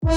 Bye.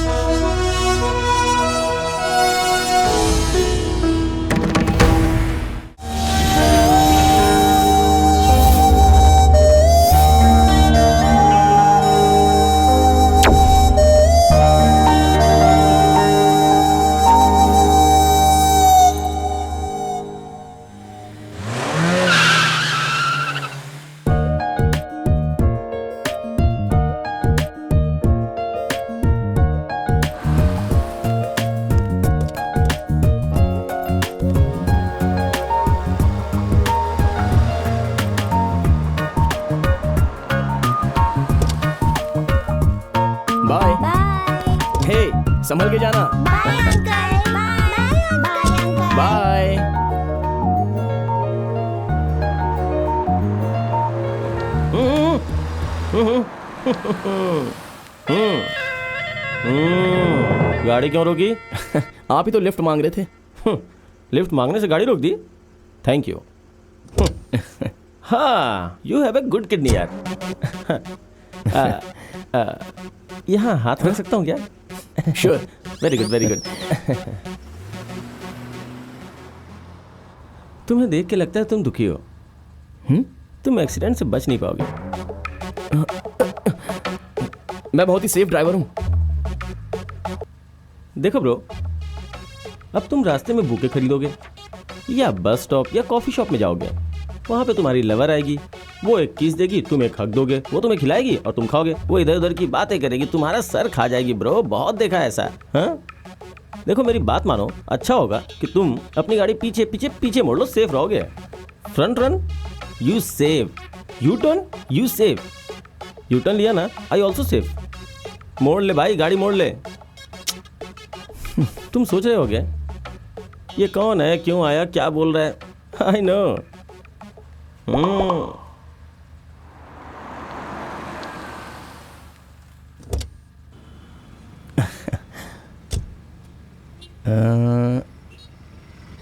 Bye हे, संभल के जाना। Bye uncle. Bye uncle. Bye. गाड़ी क्यों रोकी? आप ही तो लिफ्ट मांग रहे थे। लिफ्ट मांगने से गाड़ी रोक दी? Thank you. हाँ, you have a good kidney यार। यहाँ हाथ रख सकता हूँ क्या? Sure. Very good, very good. तुम्हें देख के लगता है तुम दुखी हो। तुम एक्सीडेंट से बच नहीं पाओगे। मैं बहुत ही सेफ ड्राइवर हूँ। देखो ब्रो, अब तुम रास्ते में बुके खरीदोगे या बस स्टॉप या कॉफी शॉप में जाओगे, वहां पे तुम्हारी लवर आएगी, वो एक किस देगी, तुम एक हक दोगे, वो तुम्हें खिलाएगी और तुम खाओगे, वो इधर उधर की बातें करेगी, तुम्हारा सर खा जाएगी ब्रो। बहुत देखा है ऐसा। हाँ, देखो मेरी बात मानो, अच्छा होगा कि तुम अपनी गाड़ी पीछे पीछे पीछे मोड़ लो, सेफ रहोगे। Front run you save, U turn you save. U turn लिया ना, आई ऑल्सो सेव। मोड़ ले भाई, गाड़ी मोड़ ले। तुम सोच रहे होगे ये कौन है, क्यों आया, क्या बोल रहा है? I know.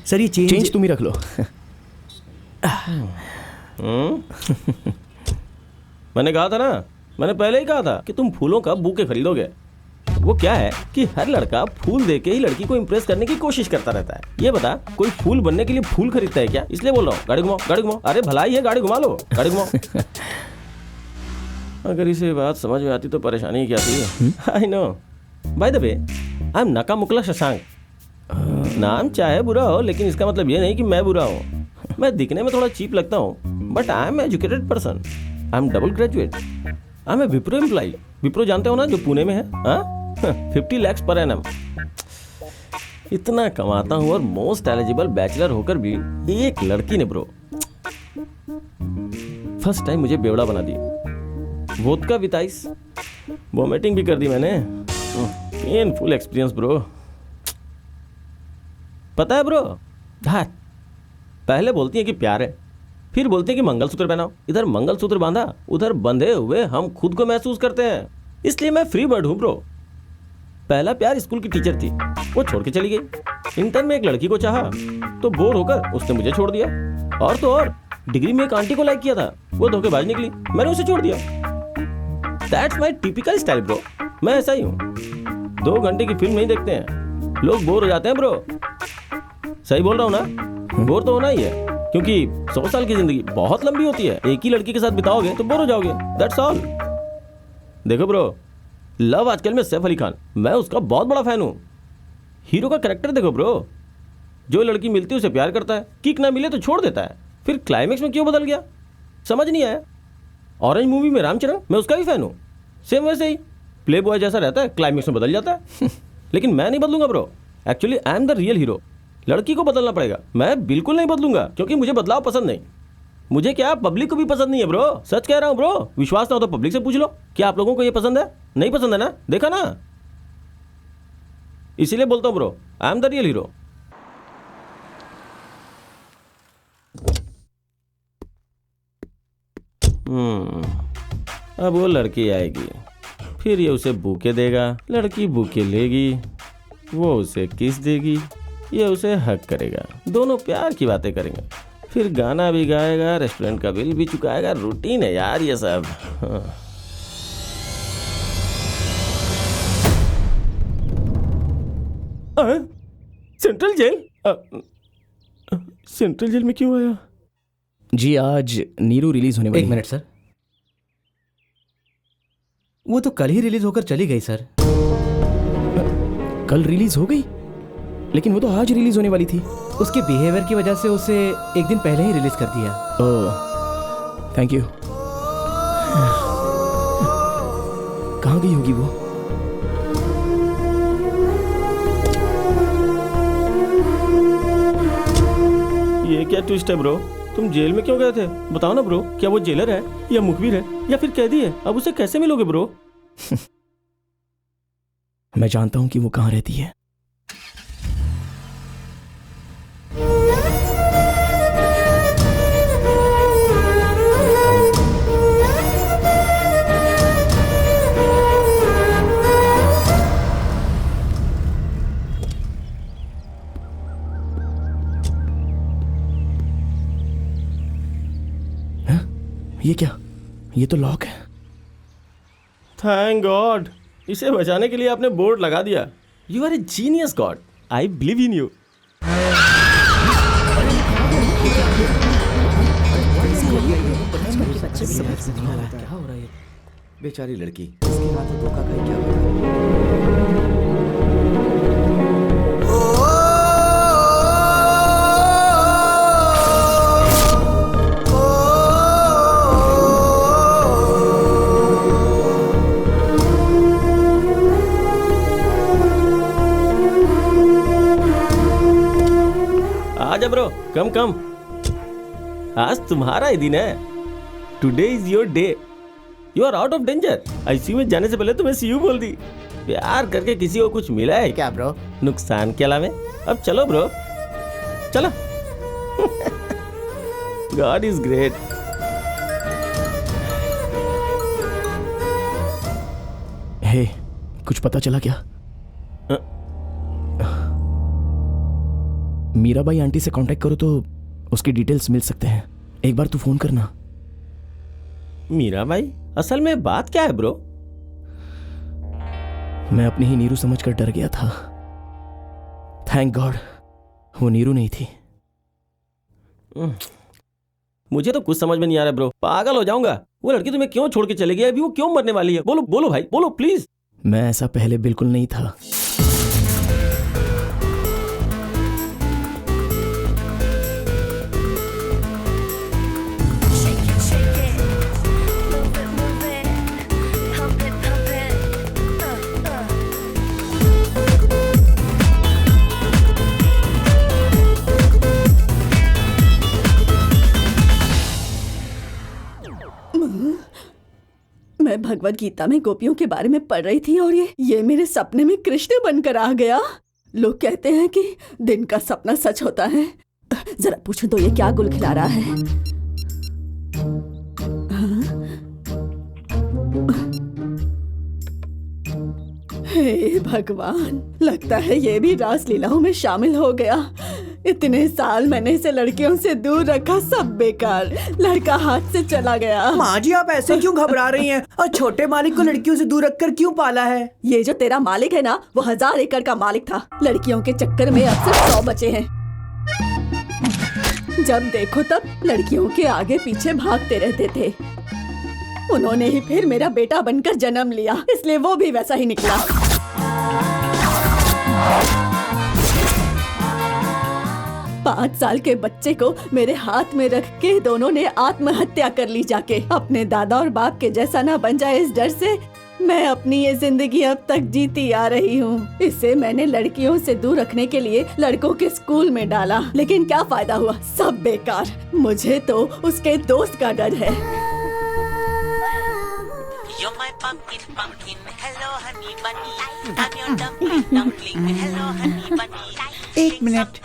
सर ये चेंज तुम ही रख लो। मैंने कहा था ना, मैंने पहले ही कहा था कि तुम फूलों का बुके खरीदोगे। वो क्या है कि हर लड़का फूल देके ही लड़की को इम्प्रेस करने की कोशिश करता रहता है। ये बता, कोई फूल बनने के लिए फूल खरीदता है क्या? इसलिए बोल रहा हूँ, गाड़ी घुमाओ, गाड़ी घुमाओ। अरे भलाई है, गाड़ी घुमा लो, गाड़ी घुमाओ। अगर इसे बात समझ में आती तो परेशानी क्या थी। I know. By the way, I am नका मुकला शशांक। नाम चाहे बुरा हो, लेकिन इसका मतलब ये नहीं कि मैं बुरा हूँ। मैं दिखने में थोड़ा चीप लगता हूँ, but I am educated person. I am double graduate. I am a Wipro employee. Wipro जानते हो ना, जो पुणे में है। हाँ, 50 lakhs पर एनम। इतना कमाता हूँ और मोस्ट एलिजिबल बैचलर होकर भी एक लड़की ने ब्रो फर्स्ट टाइम मुझे बेवड़ा बना दी। वोदका विद आइस, वोमिटिंग भी कर दी मैंने। Painful experience bro. पता है ब्रो, धात पहले बोलती है कि प्यार है, फिर बोलते हैं कि मंगलसूत्र पहनाओ। इधर मंगलसूत्र बांधा, उधर बंधे हुए हम खुद को महसूस करते हैं। इसलिए मैं फ्री बर्ड हूं ब्रो। पहला प्यार स्कूल की टीचर थी, वो छोड़ के चली गई। इंटर्न में एक लड़की को चाहा तो बोर होकर उसने मुझे छोड़ दिया। और तो और डिग्री में एक आंटी को लाइक किया था, वो धोखेबाज निकली, मैंने उसे छोड़ दिया। That's my typical style bro. मैं ऐसा ही हूँ। 2 घंटे की फिल्म नहीं देखते हैं, लोग बोर हो जाते हैं ब्रो। सही बोल रहा हूँ ना? बोर तो होना ही है, क्योंकि 100 साल की जिंदगी बहुत लंबी होती है। एक ही लड़की के साथ बिताओगे तो बोर हो जाओगे। That's all. देखो ब्रो, लव आजकल में सैफ अली खान, मैं उसका बहुत बड़ा फैन हूँ। हीरो का कैरेक्टर देखो ब्रो, जो लड़की मिलती है उसे प्यार करता है, किक ना मिले तो छोड़ देता है, फिर क्लाइमेक्स में क्यों बदल गया समझ नहीं आया। ऑरेंज मूवी में रामचरण, मैं उसका भी फैन हूँ। सेम वैसे ही प्ले बॉय जैसा रहता है, क्लाइमेक्स में बदल जाता है। लेकिन मैं नहीं बदलूंगा bro. Actually I am the real hero. लड़की को बदलना पड़ेगा, मैं बिल्कुल नहीं बदलूंगा, क्योंकि मुझे बदलाव पसंद नहीं। मुझे क्या, पब्लिक को भी पसंद नहीं है ब्रो। सच कह रहा हूँ ब्रो। विश्वास ना हो तो पब्लिक से पूछ लो, क्या आप लोगों को ये पसंद है? नहीं पसंद है ना? देखा ना? इसीलिए बोलता हूँ bro, I am the real hero. अब वो लड़की आएगी, फिर ये उसे बूके देगा, लड़की बूके लेगी, वो उसे किस देगी, ये उसे हक करेगा, दोनों प्यार की बातें करेंगे, फिर गाना भी गाएगा, रेस्टोरेंट का बिल भी चुकाएगा। रूटीन है यार ये सब। Central jail? सेंट्रल जेल में क्यों आया? जी आज नीरू रिलीज होने वाली एक है। मिनट सर, वो तो कल ही रिलीज होकर चली गई सर। कल रिलीज हो गई, लेकिन वो तो आज रिलीज होने वाली थी। उसके बिहेवियर की वजह से उसे एक दिन पहले ही रिलीज कर दिया। Oh thank you. कहाँ गई होगी वो? ये क्या ट्विस्ट है ब्रो? तुम जेल में क्यों गए थे? बताओ ना ब्रो, क्या वो जेलर है या मुखबिर है या फिर कैदी है? अब उसे कैसे मिलोगे ब्रो? मैं जानता हूँ कि वो कहाँ रहती है। ये क्या? ये तो लॉक है। थैंक गॉड, इसे बचाने के लिए आपने बोर्ड लगा दिया। You are a genius god, I believe in you. क्या हो रहा है? बेचारी लड़की, इसके हाथ में धोखा खाई, क्या पता। आजा ब्रो, कम कम। आज तुम्हारा ही दिन है। Today is your day. You are out of danger. ICU में जाने से पहले तुम्हें सीयू बोल दी। प्यार करके किसी को कुछ मिला है क्या ब्रो? नुकसान के अलावा? अब चलो ब्रो, चलो। God is great. हे, कुछ पता चला क्या? मीराबाई आंटी से कांटेक्ट करो तो उसकी डिटेल्स मिल सकते हैं। एक बार तू फोन करना। मीराबाई? असल में बात क्या है ब्रो? मैं अपनी ही नीरू समझकर डर गया था। थैंक गॉड वो नीरू नहीं थी। मुझे तो कुछ समझ में नहीं आ रहा ब्रो, पागल हो जाऊंगा। वो लड़की तुम्हें क्यों छोड़ के चली गई? अभी वो क्यों मरने वाली है? बोलो बोलो भाई, बोलो प्लीज। मैं ऐसा पहले बिल्कुल नहीं था। Shake it, shake it. Move it, move it. Pump it, pump it. मैं भगवत गीता में गोपियों के बारे में पढ़ रही थी और ये मेरे सपने में कृष्ण बनकर आ गया। लोग कहते हैं कि दिन का सपना सच होता है। जरा पूछूं तो ये क्या गुल खिला रहा है? हे भगवान, लगता है ये भी रास लीलाओं में शामिल हो गया। इतने साल मैंने इसे लड़कियों से दूर रखा, सब बेकार। लड़का हाथ से चला गया। माँ जी आप ऐसे क्यों घबरा रही हैं? और छोटे मालिक को लड़कियों से दूर रखकर क्यों पाला है? ये जो तेरा मालिक है ना, वो 1000 एकड़ का मालिक था। लड़कियों के चक्कर में अब सिर्फ 100 बचे हैं। जब देखो तब लड़कियों के आगे पीछे भागते रहते थे। उन्होंने ही फिर मेरा बेटा बनकर जन्म लिया, इसलिए वो भी वैसा ही निकला। 5 साल के बच्चे को मेरे हाथ में रख के दोनों ने आत्महत्या कर ली जाके। अपने दादा और बाप के जैसा ना बन जाए, इस डर से मैं अपनी ये जिंदगी अब तक जीती आ रही हूँ। इसे मैंने लड़कियों से दूर रखने के लिए लड़कों के स्कूल में डाला, लेकिन क्या फायदा हुआ? सब बेकार। मुझे तो उसके दोस्त का डर है। You're my pumpkin, pumpkin. Hello, honey bunny. I'm your dumpling, dumpling. Hello, honey bunny. एक मिनट।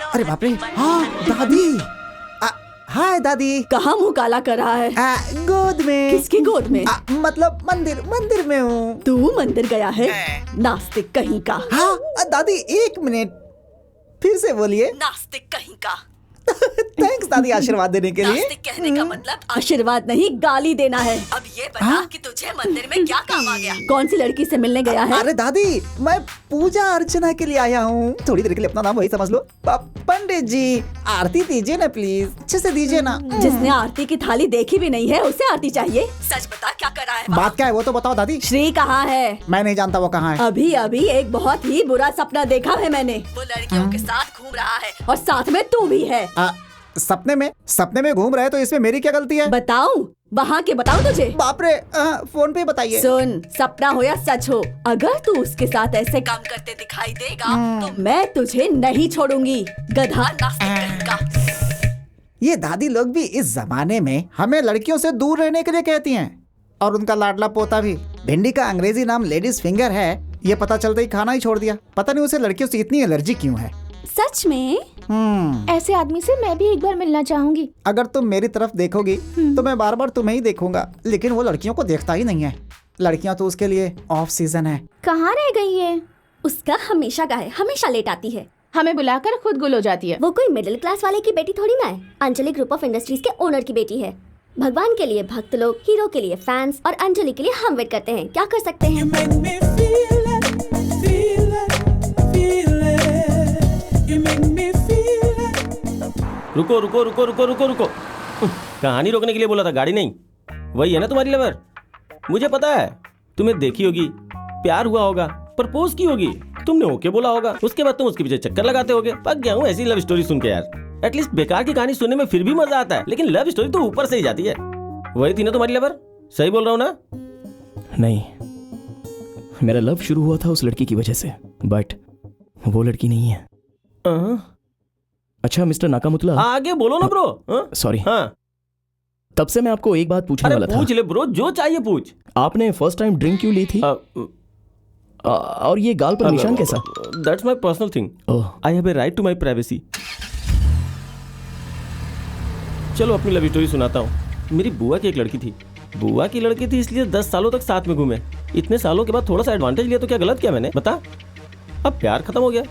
अरे बाप रे, हाँ दादी। हाय दादी। कहाँ मुँह काला कर रहा है? गोद में। किसकी गोद में? मतलब मंदिर में हूँ। तू मंदिर गया है? नास्तिक कहीं का। हाँ दादी एक मिनट, फिर से बोलिए। नास्तिक कहीं का। थैंक्स दादी आशीर्वाद देने के लिए। नास्तिक कहने का मतलब आशीर्वाद नहीं, गाली देना है। अब ये बता कि तुझे मंदिर में क्या काम आ गया? कौन सी लड़की से मिलने गया है? अरे दादी, मैं पूजा अर्चना के लिए आया हूँ। थोड़ी देर के लिए अपना नाम वही समझ लो। पंडित जी, आरती दीजिए ना प्लीज, अच्छे से दीजिए ना। जिसने आरती की थाली देखी भी नहीं है उसे आरती चाहिए? सच बता, क्या कर रहा है? बात क्या है वो तो बताओ दादी। श्री कहाँ है? मैं नहीं जानता वो कहाँ है। अभी अभी एक बहुत ही बुरा सपना देखा है मैंने। वो लड़कियों के साथ घूम रहा है और साथ में तू भी है। सपने में घूम रहे तो इसमें मेरी क्या गलती है? बताऊं? वहाँ के बताऊं तुझे? बाप रे, फोन पे बताइए। सुन, सपना हो या सच हो, अगर तू उसके साथ ऐसे काम करते दिखाई देगा तो मैं तुझे नहीं छोड़ूंगी, गधा नास्तिक कहीं का। ये दादी लोग भी इस जमाने में हमें लड़कियों से दूर रहने के लिए कहती हैं। और उनका लाडला पोता भी, भिंडी का अंग्रेजी नाम लेडीज फिंगर है, ये पता चलते ही खाना ही छोड़ दिया। पता नहीं उसे लड़कियों से इतनी एलर्जी क्यों है। सच में? ऐसे आदमी से मैं भी एक बार मिलना चाहूंगी। अगर तुम मेरी तरफ देखोगी तो मैं बार बार तुम्हें ही देखूंगा, लेकिन वो लड़कियों को देखता ही नहीं है। लड़कियां तो उसके लिए ऑफ सीजन है। कहाँ रह गई है? उसका हमेशा का है, हमेशा लेट आती है। हमें बुलाकर खुद गुल हो जाती है। वो कोई मिडिल क्लास वाले की बेटी थोड़ी ना है, अंजलि ग्रुप ऑफ इंडस्ट्रीज के ओनर की बेटी है। भगवान के लिए भक्त लोग, हीरो के लिए फैंस और अंजलि के लिए हम वेट करते हैं। क्या कर सकते हैं? रुको रुको रुको रुको रुको रुको, कहानी रोकने के लिए बोला था, गाड़ी नहीं। वही है ना तुम्हारी लवर? मुझे पता है, तुम्हें देखी होगी, प्यार हुआ होगा, प्रपोज की होगी, तुमने ओके बोला होगा, उसके बाद तुम उसके पीछे चक्कर लगाते होगे। पक गया हूँ ऐसी लव स्टोरी सुन के यार। एटलीस्ट बेकार की कहानी सुनने में फिर भी मजा आता है, लेकिन लव स्टोरी तो ऊपर से ही जाती है। वही थी ना तुम्हारी लवर? सही बोल रहा हूँ ना? नहीं, मेरा लव शुरू हुआ था उस लड़की की वजह से, बट वो लड़की नहीं है। अच्छा मिस्टर नाकामुतला, आगे बोलो ना ब्रो। सॉरी, हाँ, तब से मैं आपको एक बात पूछने वाला था। पूछ ले ब्रो, जो चाहिए पूछ। आपने फर्स्ट टाइम ड्रिंक क्यों ली थी? और ये गाल पर निशान कैसा? That's my personal thing, I have a right to my privacy. चलो अपनी लव स्टोरी सुनाता हूँ। मेरी बुआ की एक लड़की थी, बुआ की लड़की थी इसलिए 10 सालों तक साथ में घूमे। इतने सालों के बाद थोड़ा सा एडवांटेज लिया तो क्या गलत किया मैंने, बता? अब प्यार खत्म हो गया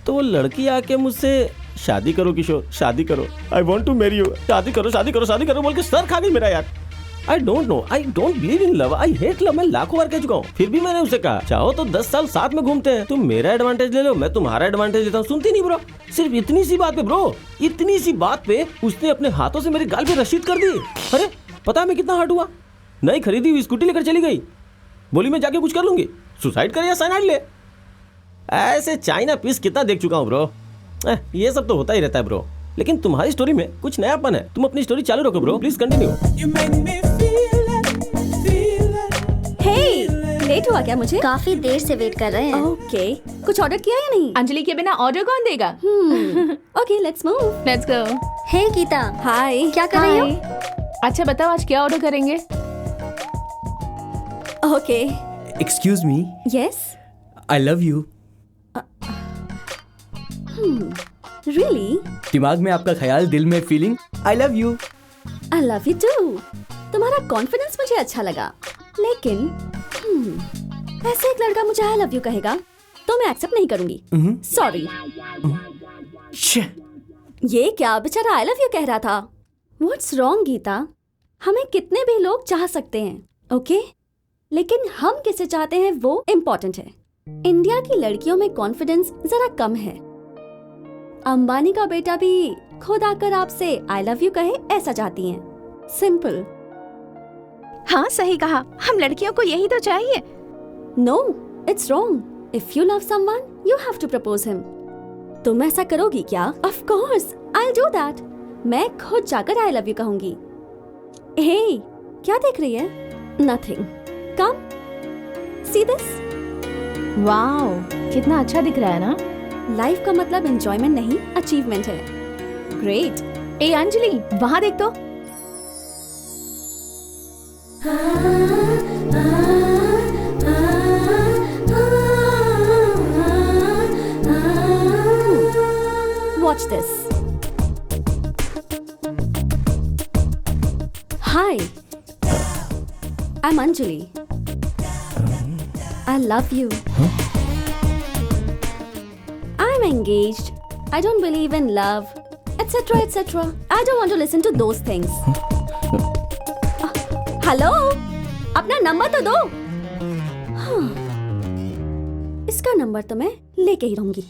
तो वो लड़की आके मुझसे शादी करो किशोर, शादी करो, I want to marry you, शादी करो शादी करो शादी करो बोल के सर खा गई मेरा यार। I don't know, I don't believe in love, I hate love. मैं लाखों बार कह चुका हूँ, फिर भी मैंने उसे कहा चाहो तो 10 साल साथ में घूमते हैं, तुम मेरा एडवांटेज ले लो, मैं तुम्हारा एडवांटेज लेता हूँ। सुनती नहीं ब्रो, सिर्फ इतनी सी बात पे ब्रो, इतनी सी बात पे उसने अपने हाथों से मेरे गाल पे रशीद कर दी। अरे पता है मैं कितना हर्ट हुआ? नई खरीदी हुई स्कूटी लेकर चली गई, बोली मैं जाके कुछ कर लूंगी, सुसाइड कर या साइनाइड ले। ऐसे चाइना पीस कितना देख चुका हूँ ब्रो। ये सब तो होता ही रहता है ब्रो, लेकिन तुम्हारी स्टोरी में कुछ नयापन है। तुम अपनी स्टोरी चालू रखो bro, please continue. Hey, late हुआ क्या? मुझे काफी देर से वेट कर रहे हैं। ओके, कुछ ऑर्डर किया या नहीं? अंजलि के बिना ऑर्डर कौन देगा? Okay, let's move. Let's go. Hey Gita, hi, क्या कर रही हो? अच्छा बताओ आज क्या ऑर्डर करेंगे? Okay, excuse me, yes, I love you. Really? दिमाग में आपका ख्याल, दिल में feeling, I love you. I love you too. तुम्हारा कॉन्फिडेंस मुझे अच्छा लगा, लेकिन ऐसे एक लड़का मुझे आई लव यू कहेगा तो मैं एक्सेप्ट नहीं करूंगी। सॉरी। ये क्या, बेचारा आई लव यू कह रहा था। What's wrong Geeta? हमें कितने भी लोग चाह सकते हैं, ओके? लेकिन हम किसे चाहते हैं वो इम्पोर्टेंट है। इंडिया की लड़कियों में कॉन्फिडेंस जरा कम है। अंबानी का बेटा भी खुद आकर आपसे आई लव यू कहे ऐसा चाहती हैं। सिंपल। हाँ सही कहा, हम लड़कियों को यही तो चाहिए। No, it's wrong. If you love someone you have to propose him. तुम ऐसा करोगी क्या? Of course I will do that. मैं खुद जाकर आई लव यू कहूंगी। हे, क्या देख रही है? Nothing. Come, see this. Wow, कितना अच्छा दिख रहा है ना। लाइफ का मतलब एंजॉयमेंट नहीं, अचीवमेंट है। ग्रेट। ए अंजलि, वहां देख तो। Watch this. Hi, I'm Anjali. I love you. I'm engaged. I don't believe in love etc etc. I don't want to listen to those things. Hello, अपना नंबर तो दो. हाँ, इसका नंबर तो मैं लेके ही रहूंगी.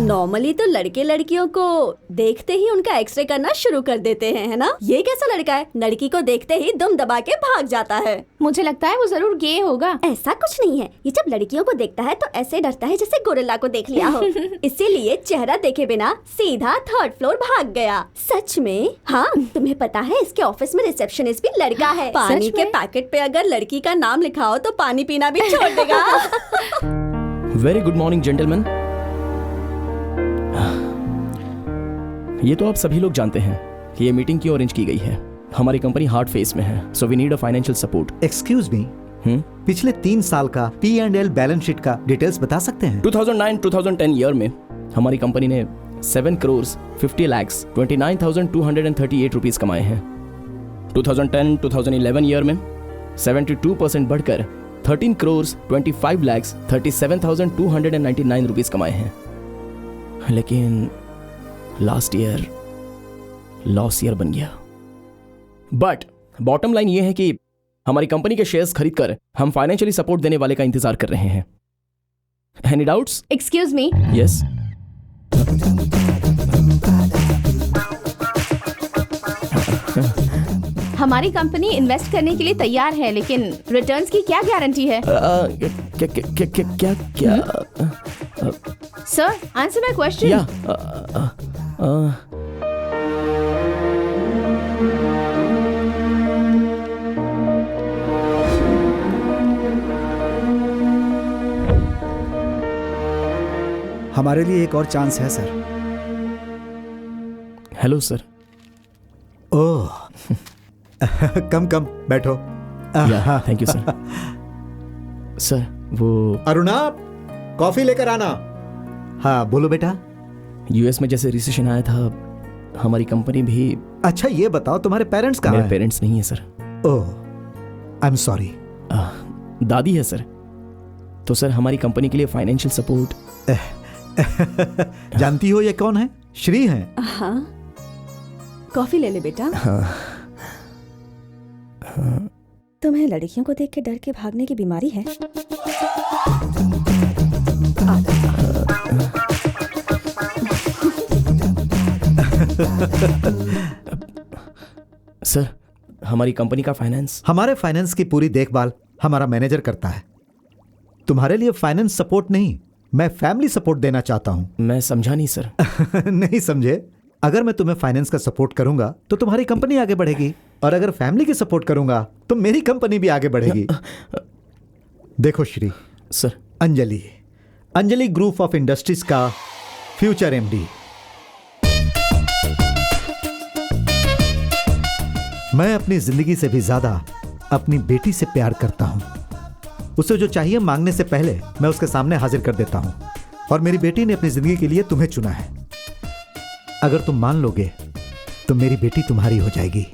नॉर्मली तो लड़के लड़कियों को देखते ही उनका एक्सरे करना शुरू कर देते हैं, है ना? ये कैसा लड़का है, लड़की को देखते ही दुम दबा के भाग जाता है. मुझे लगता है वो जरूर गे होगा. ऐसा कुछ नहीं है, ये जब लड़कियों को देखता है तो ऐसे डरता है जैसे गोरिल्ला को देख लिया हो. इसीलिए चेहरा देखे बिना सीधा 3rd फ्लोर भाग गया. सच में? हाँ, तुम्हें पता है इसके ऑफिस में रिसेप्शनिस्ट भी लड़का है. पानी के पैकेट पे अगर लड़की का नाम लिखा हो तो पानी पीना भी छोड़ देगा. Very good morning gentleman. ये तो आप सभी लोग जानते हैं कि ये मीटिंग क्यों अरेंज की गई है. हमारी कंपनी हार्ड फेस में है, so we need a financial support. Excuse me, पिछले 3 साल का P&L बैलेंस शीट का डिटेल्स बता सकते हैं? 2009-2010 ईयर में हमारी कंपनी ने 7 करोड़ 50 लाख 29,238 रुपीस कमाए हैं. 2010-2011 ईयर में 72% बढ़कर 13 करोड़ 25 लाख 37,299 रुपीस कमाए हैं. लेकिन लास्ट ईयर लॉस ईयर बन गया. बट बॉटम लाइन ये है कि हमारी कंपनी के शेयर्स खरीदकर हम फाइनेंशियली सपोर्ट देने वाले का इंतजार कर रहे हैं. Any doubts? Excuse me. Yes. हमारी कंपनी इन्वेस्ट करने के लिए तैयार है, लेकिन रिटर्न्स की क्या गारंटी है? क्या सर, आंसर माय क्वेश्चन. हमारे लिए एक और चांस है sir. Hello sir. Oh come बैठो. Thank you sir. सर वो अरुणा, कॉफी लेकर आना. हाँ बोलो बेटा. यूएस में जैसे रिसेशन आया था, हमारी कंपनी भी. अच्छा ये बताओ, तुम्हारे पेरेंट्स कहाँ हैं? मेरे पेरेंट्स नहीं है sir. Oh I am sorry. दादी है सर. तो सर हमारी कंपनी के लिए फाइनेंशियल सपोर्ट. जानती हो ये कौन है? श्री हैं. हाँ, कॉफी ले ले बेटा. तुम्हें लड़कियों को देख के डर के भागने की बीमारी है? सर हमारी कंपनी का फाइनेंस. हमारे फाइनेंस की पूरी देखभाल हमारा मैनेजर करता है. तुम्हारे लिए फाइनेंस सपोर्ट नहीं, मैं फैमिली सपोर्ट देना चाहता हूं. मैं समझा नहीं सर. नहीं समझे? अगर मैं तुम्हें फाइनेंस का सपोर्ट करूंगा तो तुम्हारी कंपनी आगे बढ़ेगी, और अगर फैमिली की सपोर्ट करूंगा तो मेरी कंपनी भी आगे बढ़ेगी. देखो Shri. Sir. Anjali group of industries का फ्यूचर एमडी. मैं अपनी जिंदगी से भी ज्यादा अपनी बेटी से प्यार करता हूं. उसे जो चाहिए मांगने से पहले मैं उसके सामने हाजिर कर देता हूं, और मेरी बेटी ने अपनी जिंदगी के लिए तुम्हें चुना है. अगर तुम मान लोगे तो मेरी बेटी तुम्हारी हो जाएगी.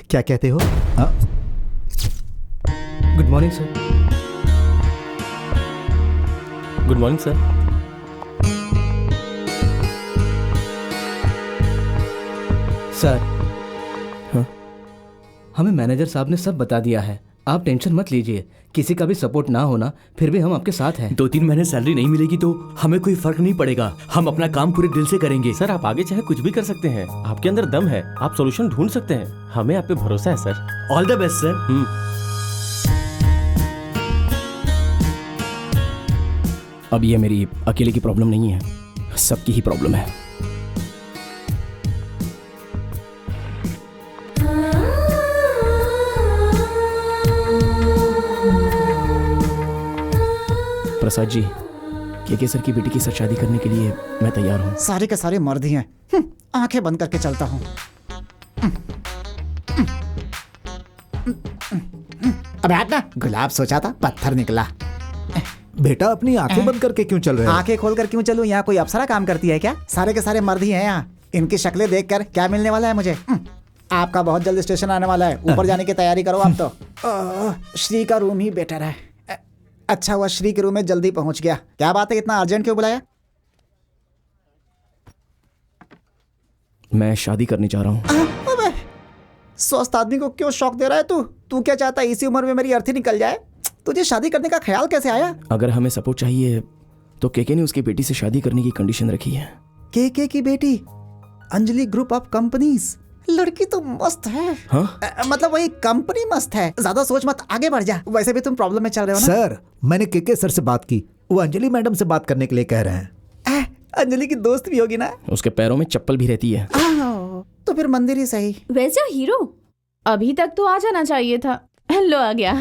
क्या कहते हो? Good morning sir. Good morning sir. Sir. हाँ? हमें मैनेजर साहब ने सब बता दिया है. आप टेंशन मत लीजिए. किसी का भी सपोर्ट ना होना, फिर भी हम आपके साथ हैं. 2-3 महीने सैलरी नहीं मिलेगी तो हमें कोई फर्क नहीं पड़ेगा. हम अपना काम पूरे दिल से करेंगे. सर आप आगे चाहे कुछ भी कर सकते हैं. आपके अंदर दम है, आप सॉल्यूशन ढूंढ सकते हैं. हमें आप पे भरोसा है sir. All the best sir. अब ये मेरी अकेले की प्रॉब्लम नहीं है, सबकी ही प्रॉब्लम है. प्रसाद जी, केके सर की बेटी के साथ शादी करने के लिए मैं तैयार हूँ। सारे के सारे मर्द ही हैं। आंखें बंद करके चलता हूँ। अब हटना, गुलाब सोचा था पत्थर निकला। बेटा अपनी आंखें बंद करके क्यों चल रहे हो? आंखें खोलकर क्यों चलूं? यहाँ कोई अप्सरा काम करती है क्या? सारे के सारे मर्द ही हैं यहाँ। इनकी शक्लें देखकर क्या मिलने वाला है मुझे? आपका बहुत जल्द स्टेशन आने वाला है, ऊपर जाने की तैयारी करो आप तो। श्री का रूम ही बेटर है। अच्छा हुआ श्री के रूम में जल्दी पहुंच गया। क्या बात है, इतना अर्जेंट क्यों बुलाया? मैं शादी करने जा रहा हूँ। अबे, स्वस्थ आदमी को क्यों शौक दे रहा है तू? तू क्या चाहता है इसी उम्र में मेरी अर्थी निकल जाए? तुझे शादी करने का ख्याल कैसे आया? अगर हमें सपोर्ट चाहिए तो केके ने उसकी बेटी से शादी करने की कंडीशन रखी है। केके की बेटी? Anjali group of companies. लड़की तो मस्त है। हाँ? मतलब वही कंपनी मस्त है। ज्यादा सोच मत, आगे बढ़ जा। वैसे भी तुम प्रॉब्लम में चल रहे हो ना? सर, मैंने केके सर से बात की, वो अंजलि मैडम से बात करने के लिए कह रहे हैं। अंजलि की दोस्त भी होगी ना? उसके पैरों में चप्पल भी रहती है। तो फिर मंदिर ही सही। वैसे हीरो अभी तक तो आ जाना चाहिए था। हेलो, आ गया।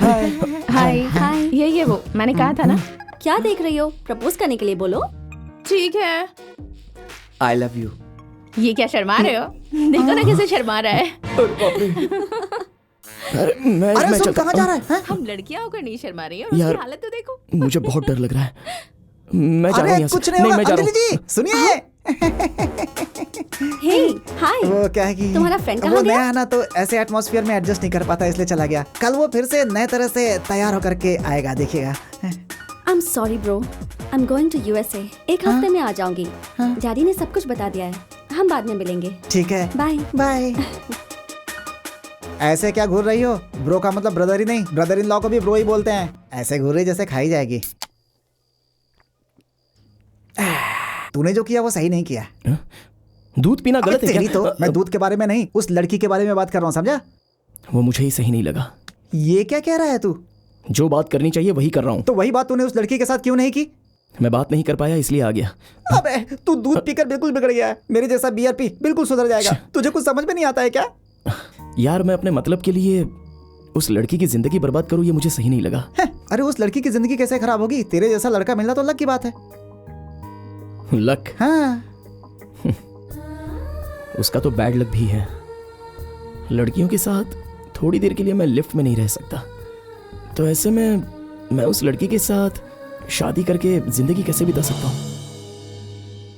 हाय हाय। ये वो मैंने कहा था ना। क्या देख रही हो? प्रपोज करने के लिए बोलो। ठीक है। आई लव यू। ये क्या शर्मा रहे हो? देखो ना कैसे शर्मा रहा है। अरे सुन, कहाँ जा रहा है? हम लड़कियां होकर नहीं शर्मा रही है और यार, उसकी हालत तो देखो। मुझे बहुत डर लग रहा है। मैं जा रहा हूँ अरे यहाँ से। कुछ नहीं होगा। मैं जा रहा अंजलि हूँ। जी सुनिए। हे हाय। वो क्या है कि तुम्हारा फ्रेंड वो कहाँ गया? नया है ना, तो ऐसे एटमॉस्फेयर में एडजस्ट नहीं कर पाता, इसलिए चला गया। कल वो फिर से नए तरह से तैयार होकर के आएगा, देखिएगा। I'm sorry bro, I'm going to USA। एक हफ्ते में आ जाऊंगी। डैडी ने सब कुछ बता दिया है, हम बाद में मिलेंगे। ठीक है, बाय बाय। ऐसे क्या घूर रही हो? ब्रो का मतलब ब्रदर ही नहीं, ब्रदर इन लॉ को भी ब्रो ही बोलते हैं। ऐसे घूर रही जैसे खाई जाएगी। तूने जो किया वो सही नहीं किया। दूध पीना गलत है तेरी क्या? तो मैं दूध के बारे में नहीं, उस लड़की के बारे में बात कर रहा हूँ, समझा? वो मुझे ही सही नहीं लगा। ये क्या कह रहा है तू? जो बात करनी चाहिए वही कर रहा हूँ। तो वही बात तूने उस लड़की के साथ क्यों नहीं की? मैं बात नहीं कर पाया इसलिए आ गया। अबे तू दूध पीकर बिल्कुल बिगड़ गया है। मेरे जैसा बियर पी, बिल्कुल सुधर जाएगा। तुझे कुछ समझ में नहीं आता है क्या? यार, मैं अपने मतलब के लिए उस लड़की की जिंदगी बर्बाद करूँ, ये मुझे सही नहीं लगा। अरे उस लड़की की जिंदगी कैसे खराब होगी? तेरे जैसा लड़का मिलना तो लक की बात है। लक? हाँ। उसका तो बैड लक भी है। लड़कियों के साथ थोड़ी देर के लिए मैं लिफ्ट में नहीं रह सकता, तो ऐसे में मैं उस लड़की के साथ शादी करके जिंदगी कैसे बिता सकता हूँ?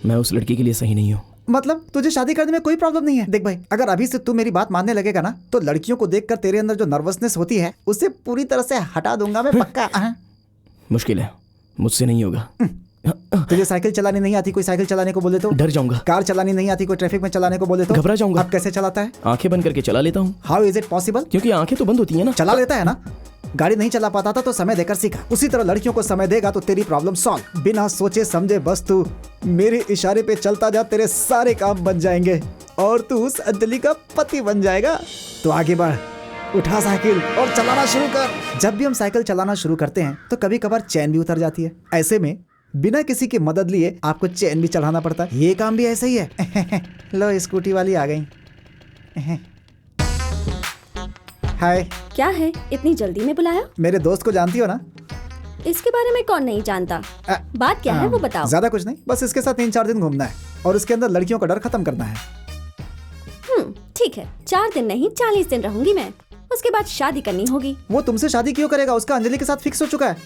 मैं उस लड़की के लिए सही नहीं हूँ। मतलब तुझे शादी करने में कोई प्रॉब्लम नहीं है? देख भाई, अगर अभी से तू मेरी बात मानने लगेगा ना, तो लड़कियों को देखकर तेरे अंदर जो नर्वसनेस होती है उसे पूरी तरह से हटा दूंगा मैं, पक्का। मुश्किल है, मुझसे नहीं होगा। तुझे साइकिल चलानी नहीं आती, कोई साइकिल चलाने को बोले तो डर जाऊंगा। कार चलानी नहीं आती, कोई ट्रैफिक में चलाने को बोले तो घबरा जाऊंगा। अब कैसे चलाता है? आंखें बंद करके चला लेता हूँ। How is it possible? क्योंकि आंखें तो बंद होती है ना। चला लेता है ना। गाड़ी नहीं चला पाता था तो समय देकर सीखा, उसी तरह लड़कियों को समय देगा तो तेरी प्रॉब्लम सॉल्व। बिना सोचे समझे बस तू मेरे इशारे पे चलता जा, तेरे सारे काम बन जाएंगे और तू उस अंजलि का पति बन जाएगा। तो आगे बढ़, उठा साइकिल और चलाना शुरू कर। जब भी हम साइकिल चलाना शुरू करते हैं तो कभी कभार चैन भी उतर जाती है। ऐसे में बिना किसी की मदद लिए आपको चैन भी चढ़ाना पड़ता है। ये काम भी ऐसे ही है। लो स्कूटी वाली आ गई। हाय। क्या है, इतनी जल्दी में बुलाया? मेरे दोस्त को जानती हो ना? इसके बारे में कौन नहीं जानता। बात क्या है वो बताओ। ज्यादा कुछ नहीं, बस इसके साथ 3-4 दिन घूमना है और उसके अंदर लड़कियों का डर खत्म करना है। ठीक है, 4 दिन नहीं 40 दिन रहूंगी मैं, उसके बाद शादी करनी होगी। वो तुमसे शादी क्यों करेगा? उसका अंजलि के साथ फिक्स हो चुका है।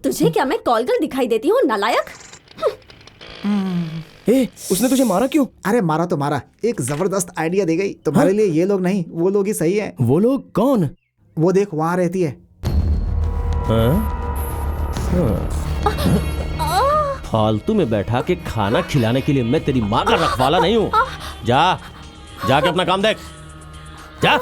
तुझे क्या मैं कॉल गर्ल दिखाई देती हूँ, नालायक? उसने तुझे मारा क्यों? अरे मारा तो मारा, एक जबरदस्त आइडिया दे गई। तुम्हारे लिए ये लोग नहीं, वो लोग ही सही है। वो लोग कौन? वो देख वहाँ रहती है। फालतू में बैठा के खाना खिलाने के लिए मैं तेरी माँ का रखवाला नहीं हूँ। जाके अपना काम देख, जा।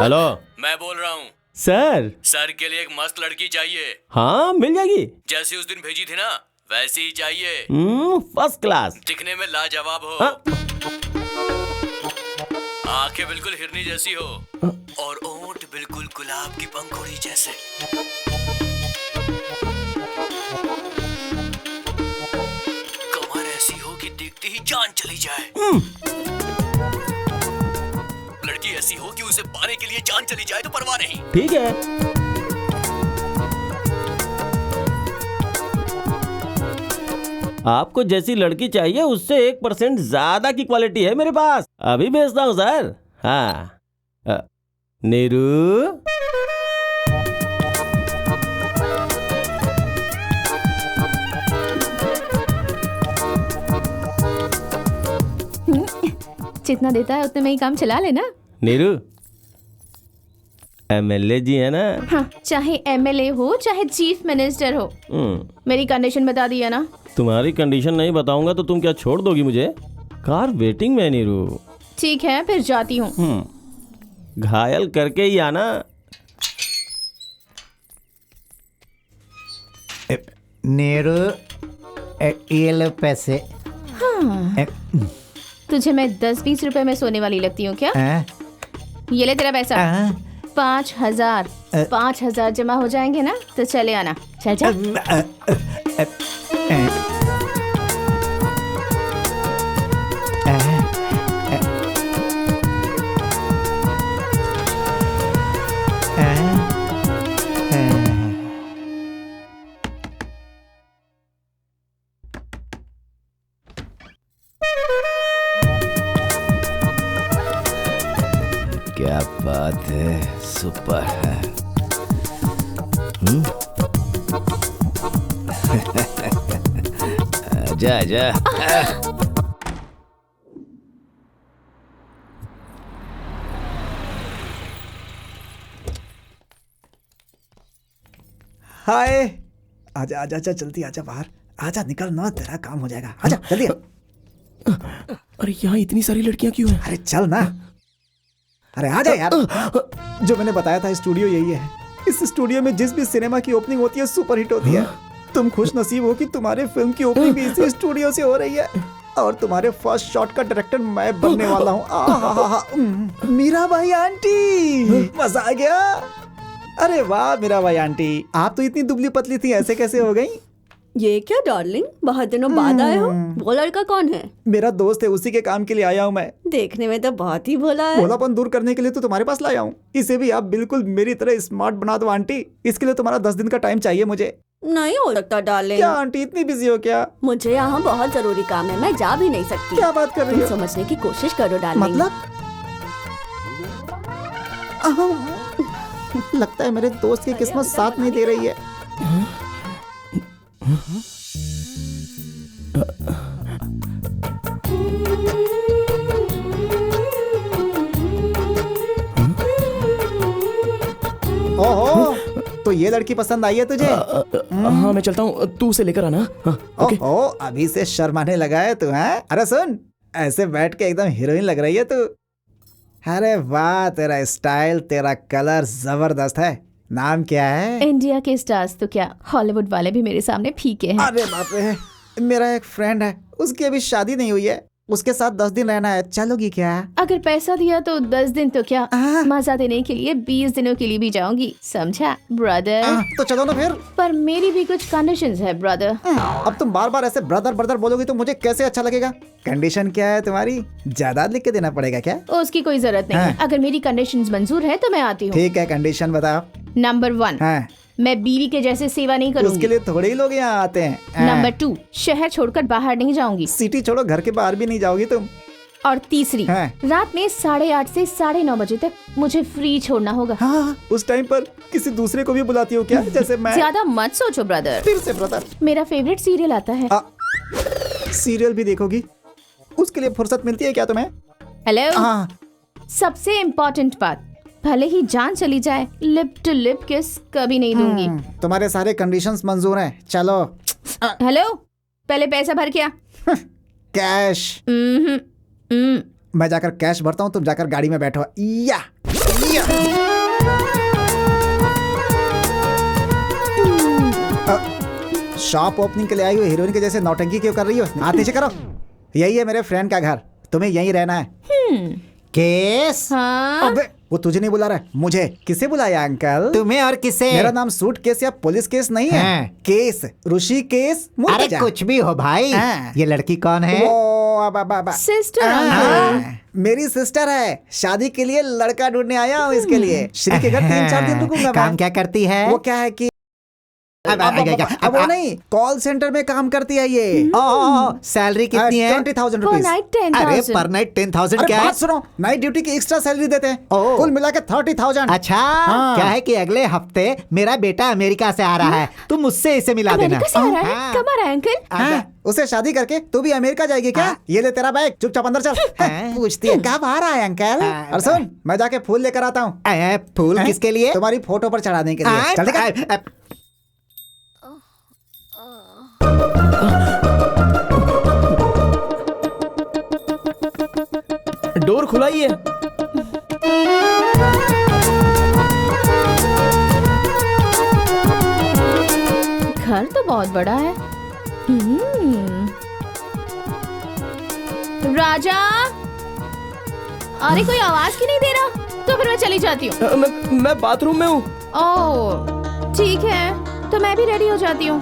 हेलो, मैं बोल रहा हूँ सर। सर के लिए एक मस्त लड़की चाहिए। हाँ मिल जाएगी, जैसी उस दिन भेजी थी ना वैसी ही चाहिए। फर्स्ट क्लास, दिखने में लाजवाब हो। आंखें बिल्कुल हिरनी जैसी हो और ओंठ बिल्कुल गुलाब की पंखुड़ी जैसे। कमर ऐसी हो कि देखते ही जान चली जाए। लड़की ऐसी हो कि उसे पाने के लिए जान चली जाए तो परवाह नहीं। ठीक है। आपको जैसी लड़की चाहिए उससे 1% ज्यादा की क्वालिटी है मेरे पास, अभी भेजता हूँ सर। हाँ नीरू, जितना देता है उतने में ही काम चला लेना। नीरू एमएलए जी है ना? हाँ, चाहे एमएलए हो चाहे चीफ मिनिस्टर हो, मेरी कंडीशन बता दिया ना। तुम्हारी कंडीशन नहीं बताऊंगा तो तुम क्या छोड़ दोगी मुझे? कार वेटिंग में नीरू। ठीक है फिर जाती हूँ। घायल करके ही आना। नीरू, ये लो पैसे। हाँ। तुझे मैं 10-20 रुपए में सोने वाली लगती हूँ क्या? ये ले तेरा पैसा। 5,000। 5,000 जमा हो जाएंगे ना तो चले आना। चल चल। क्या बात है, सुपर है। आजा आजा। हाय, आजा आजा आजा, जल्दी आजा बाहर। आजा, निकल ना, तेरा काम हो जाएगा। आजा जल्दी। अरे यहाँ इतनी सारी लड़कियां क्यों हैं? अरे चल ना। अरे आजा यार। जो मैंने बताया था स्टूडियो यही है। इस स्टूडियो में जिस भी सिनेमा की ओपनिंग होती है सुपर हिट होती है। तुम खुश नसीब हो कि तुम्हारे फिल्म की ओपनिंग भी इसी स्टूडियो से हो रही है और तुम्हारे फर्स्ट शॉट का डायरेक्टर मैं बनने वाला हूँ। मीरा भाई आंटी, मजा आ गया। अरे वाह मीरा भाई आंटी, आप तो इतनी दुबली पतली थी, ऐसे कैसे हो गई? ये क्या डार्लिंग, बहुत दिनों बाद आए हो। वो लड़का कौन है? मेरा दोस्त है, उसी के काम के लिए आया हूँ मैं। देखने में तो बहुत ही भोला है। भोलापन दूर करने के लिए तो तुम्हारे पास लाया हूँ। इसे भी आप बिल्कुल मेरी तरह स्मार्ट बना दो आंटी। इसके लिए तुम्हारा 10 दिन का टाइम चाहिए मुझे। नहीं हो सकता डार्लिंग। क्या आंटी इतनी बिजी हो क्या? मुझे यहाँ बहुत जरूरी काम है, मैं जा भी नहीं सकती। क्या बात कर रही हो? समझने की कोशिश करो डार्लिंग। मतलब लगता है मेरे दोस्त की किस्मत साथ नहीं दे रही है। ओहो, तो ये लड़की पसंद आई है तुझे? हाँ मैं चलता हूँ, तू उसे लेकर आना। हाँ, ओके। ओहो, अभी से शर्माने लगा है तू, हैं? अरे सुन, ऐसे बैठ के एकदम हीरोइन लग रही है तू। अरे वाह, तेरा स्टाइल, तेरा कलर जबरदस्त है। नाम क्या है? इंडिया के स्टार्स तो क्या, हॉलीवुड वाले भी मेरे सामने फीके हैं। अरे बाप रे, मेरा एक फ्रेंड है, उसकी अभी शादी नहीं हुई है, उसके साथ 10 दिन रहना है, चलोगी क्या? अगर पैसा दिया तो 10 दिन तो क्या, मजा देने के लिए 20 दिनों के लिए भी जाऊंगी, समझा ब्रदर? तो चलो ना फिर। पर मेरी भी कुछ कंडीशंस है ब्रदर। अब तुम बार बार ऐसे ब्रदर ब्रदर बोलोगी तो मुझे कैसे अच्छा लगेगा? कंडीशन क्या है तुम्हारी? जायदाद लिख के देना पड़ेगा क्या? उसकी कोई जरूरत नहीं है। अगर मेरी कंडीशंस मंजूर है तो मैं आती हूँ। ठीक है, कंडीशन बताओ। नंबर 1, मैं बीवी के जैसे सेवा नहीं करूंगी। उसके लिए थोड़े ही लोग यहाँ आते हैं। नंबर 2, शहर छोड़कर बाहर नहीं जाऊंगी। सिटी छोड़ो, घर के बाहर भी नहीं जाओगी तुम। और तीसरी, रात में 8:30 से 9:30 बजे तक मुझे फ्री छोड़ना होगा। हाँ, उस टाइम पर किसी दूसरे को भी बुलाती हो क्या? जैसे मैं? ज्यादा मत सोचो ब्रदर। फिर से ब्रदर? मेरा फेवरेट सीरियल आता है। सीरियल भी देखोगी? उसके लिए फुर्सत मिलती है क्या तुम्हें? हेलो, सबसे इम्पोर्टेंट बात, भले ही जान चली जाए, लिप टू लिप किस कभी नहीं दूंगी। तुम्हारे सारे कंडीशंस मंजूर हैं, चलो। हेलो, पहले पैसा भर क्या? कैश। मैं जाकर कैश भरता हूँ, तुम जाकर गाड़ी में बैठो। या शॉप ओपनिंग के लिए आई हो, हीरोइन के जैसे नौटंकी क्यों कर रही हो? हाथ नीचे करो। यही है मेरे फ्रेंड का घर, तुम्हें यहीं रहना है। केस? हाँ? अबे, वो तुझे नहीं बुला रहा है, मुझे। किसे बुलाया अंकल? तुम्हें और किसे? मेरा नाम सूट केस या पुलिस केस नहीं है। केस, ऋषि केस। अरे कुछ भी हो भाई। ये लड़की कौन है? सिस्टर। मेरी सिस्टर है, शादी के लिए लड़का ढूंढने आया हूँ इसके लिए। श्री के घर 3-4 दिन रुकूंगा। काम क्या करती है? वो क्या है कि अब वो नहीं, कॉल सेंटर में काम करती है ये। सैलरी कितनी है? 20,000 पर रुपीज। नाइट 10,000। अरे पर नाइट 10,000 अरे क्या है? बात सुनो, नाइट ड्यूटी की एक्स्ट्रा सैलरी देते हैं, ओह। कुल मिला के 30,000। अच्छा हाँ। क्या है कि अगले हफ्ते मेरा बेटा अमेरिका से आ रहा है, तुम मुझसे इसे मिला देना। अमेरिका से आ रहा है? हाँ। कब आ रहा है अंकल? हाँ, उसे शादी करके तू भी अमेरिका जाएगी क्या? ये ले तेरा बैग, चुपचाप अंदर चल। पूछती है कब आ रहा है अंकल? और सुन, मैं जाके फूल लेकर आता हूँ। फूल किसके लिए? तुम्हारी फोटो पर चढ़ाने के लिए। चल निकल। डोर खुलाइए। घर तो बहुत बड़ा है। राजा, अरे कोई आवाज क्यों नहीं दे रहा? तो फिर मैं चली जाती हूँ। मैं बाथरूम में हूँ। ओह ठीक है, तो मैं भी रेडी हो जाती हूँ।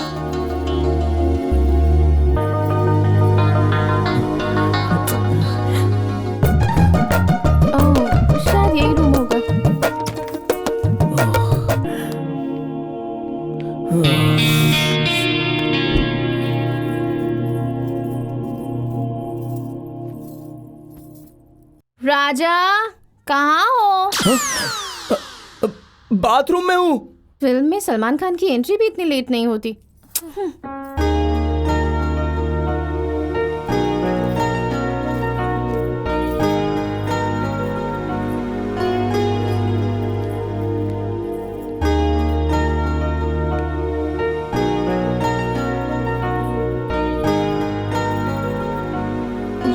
ओह शायद यही रूम होगा। राजा कहाँ हो? बाथरूम में हूँ। फिल्म में सलमान खान की एंट्री भी इतनी लेट नहीं होती।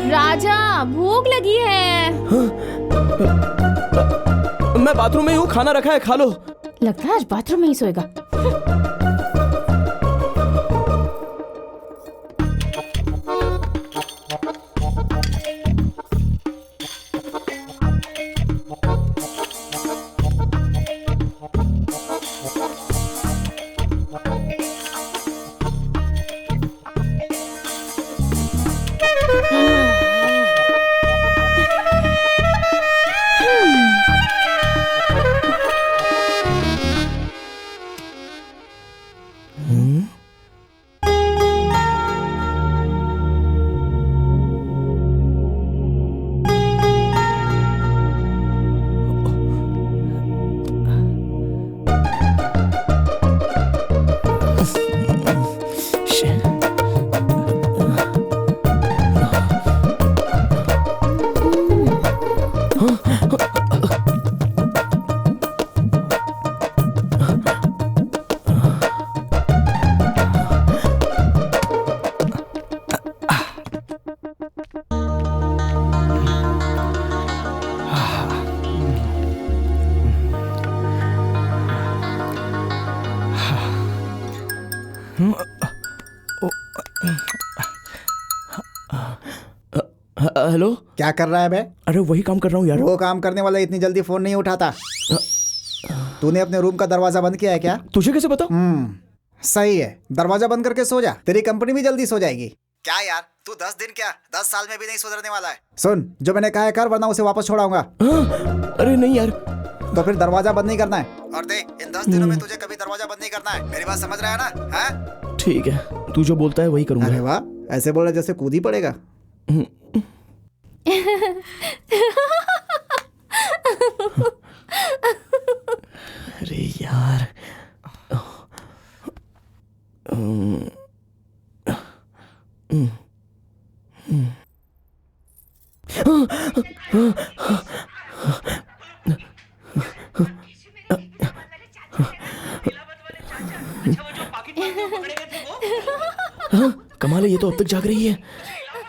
राजा भूख लगी है। मैं बाथरूम में हूँ, खाना रखा है, खा लो। लगता है आज बाथरूम में ही सोएगा। हेलो, क्या कर रहा है बे? अरे वही काम कर रहा हूँ यार। वो काम करने वाला इतनी जल्दी फोन नहीं उठाता। तूने अपने रूम का दरवाजा बंद किया है क्या? तुझे कैसे पता? सही है, दरवाजा बंद करके सो जा, तेरी कंपनी भी जल्दी सो जाएगी। क्या यार, तू 10 दिन क्या 10 साल में भी नहीं सुधरने वाला है। सुन, जो मैंने कहा है कर, वरना उसे वापस छोड़ाऊंगा। अरे नहीं यार। तो फिर दरवाजा बंद नहीं करना है। और देख, इन 10 दिनों में तुझे कभी दरवाजा बंद नहीं करना है। मेरी बात समझ रहा है ना? हाँ ठीक है, तू जो बोलता है वही करूंगा। अरे वाह, ऐसे बोल रहा जैसे कूद ही पड़ेगा। अरे यार। कमाल है, ये तो अब तक जाग रही है।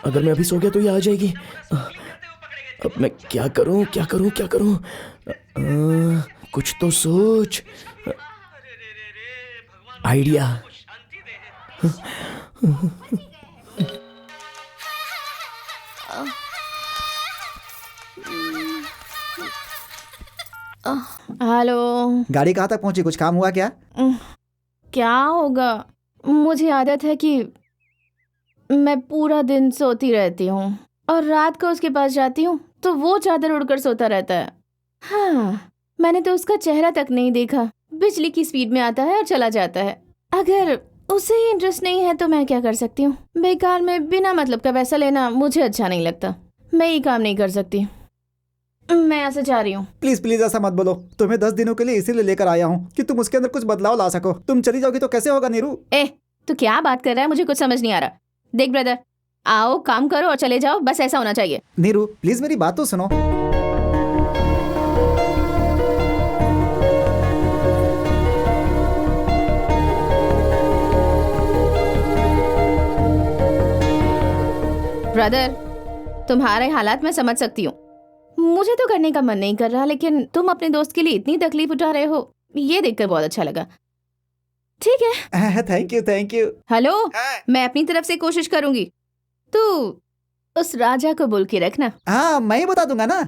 अगर मैं अभी सो गया तो ये आ जाएगी। अब मैं क्या करूं, क्या करूं, क्या करूं? कुछ तो सोच। आइडिया। हेलो। गाड़ी कहाँ तक पहुंची? कुछ काम हुआ क्या? क्या होगा, मुझे आदत है कि मैं पूरा दिन सोती रहती हूँ और रात को उसके पास जाती हूँ तो वो चादर उड़कर सोता रहता है। हाँ, मैंने तो उसका चेहरा तक नहीं देखा। बिजली की स्पीड में आता है और चला जाता है। अगर उसे ही इंटरेस्ट नहीं है तो मैं क्या कर सकती हूँ? बेकार में बिना मतलब का पैसा लेना मुझे अच्छा नहीं लगता। मैं ये काम नहीं कर सकती। मैं यहाँ से जा रही हूँ। प्लीज प्लीज ऐसा मत बोलो। तुम्हें 10 दिनों के लिए इसीलिए लेकर आया हूँ कि तुम उसके अंदर कुछ बदलाव ला सको। तुम चली जाओगी तो कैसे होगा नीरू? तू क्या बात कर रहा है? मुझे कुछ समझ नहीं आ रहा। देख ब्रदर, आओ काम करो और चले जाओ, बस ऐसा होना चाहिए। नीरू प्लीज मेरी बात तो सुनो। ब्रदर, तुम्हारे हालात मैं समझ सकती हूँ। मुझे तो करने का मन नहीं कर रहा, लेकिन तुम अपने दोस्त के लिए इतनी तकलीफ उठा रहे हो, ये देखकर बहुत अच्छा लगा। ठीक है। Thank you thank you. Hello, मैं अपनी तरफ से कोशिश करूंगी। तू उस राजा को बोल के रखना। हाँ मैं ही बता दूंगा ना।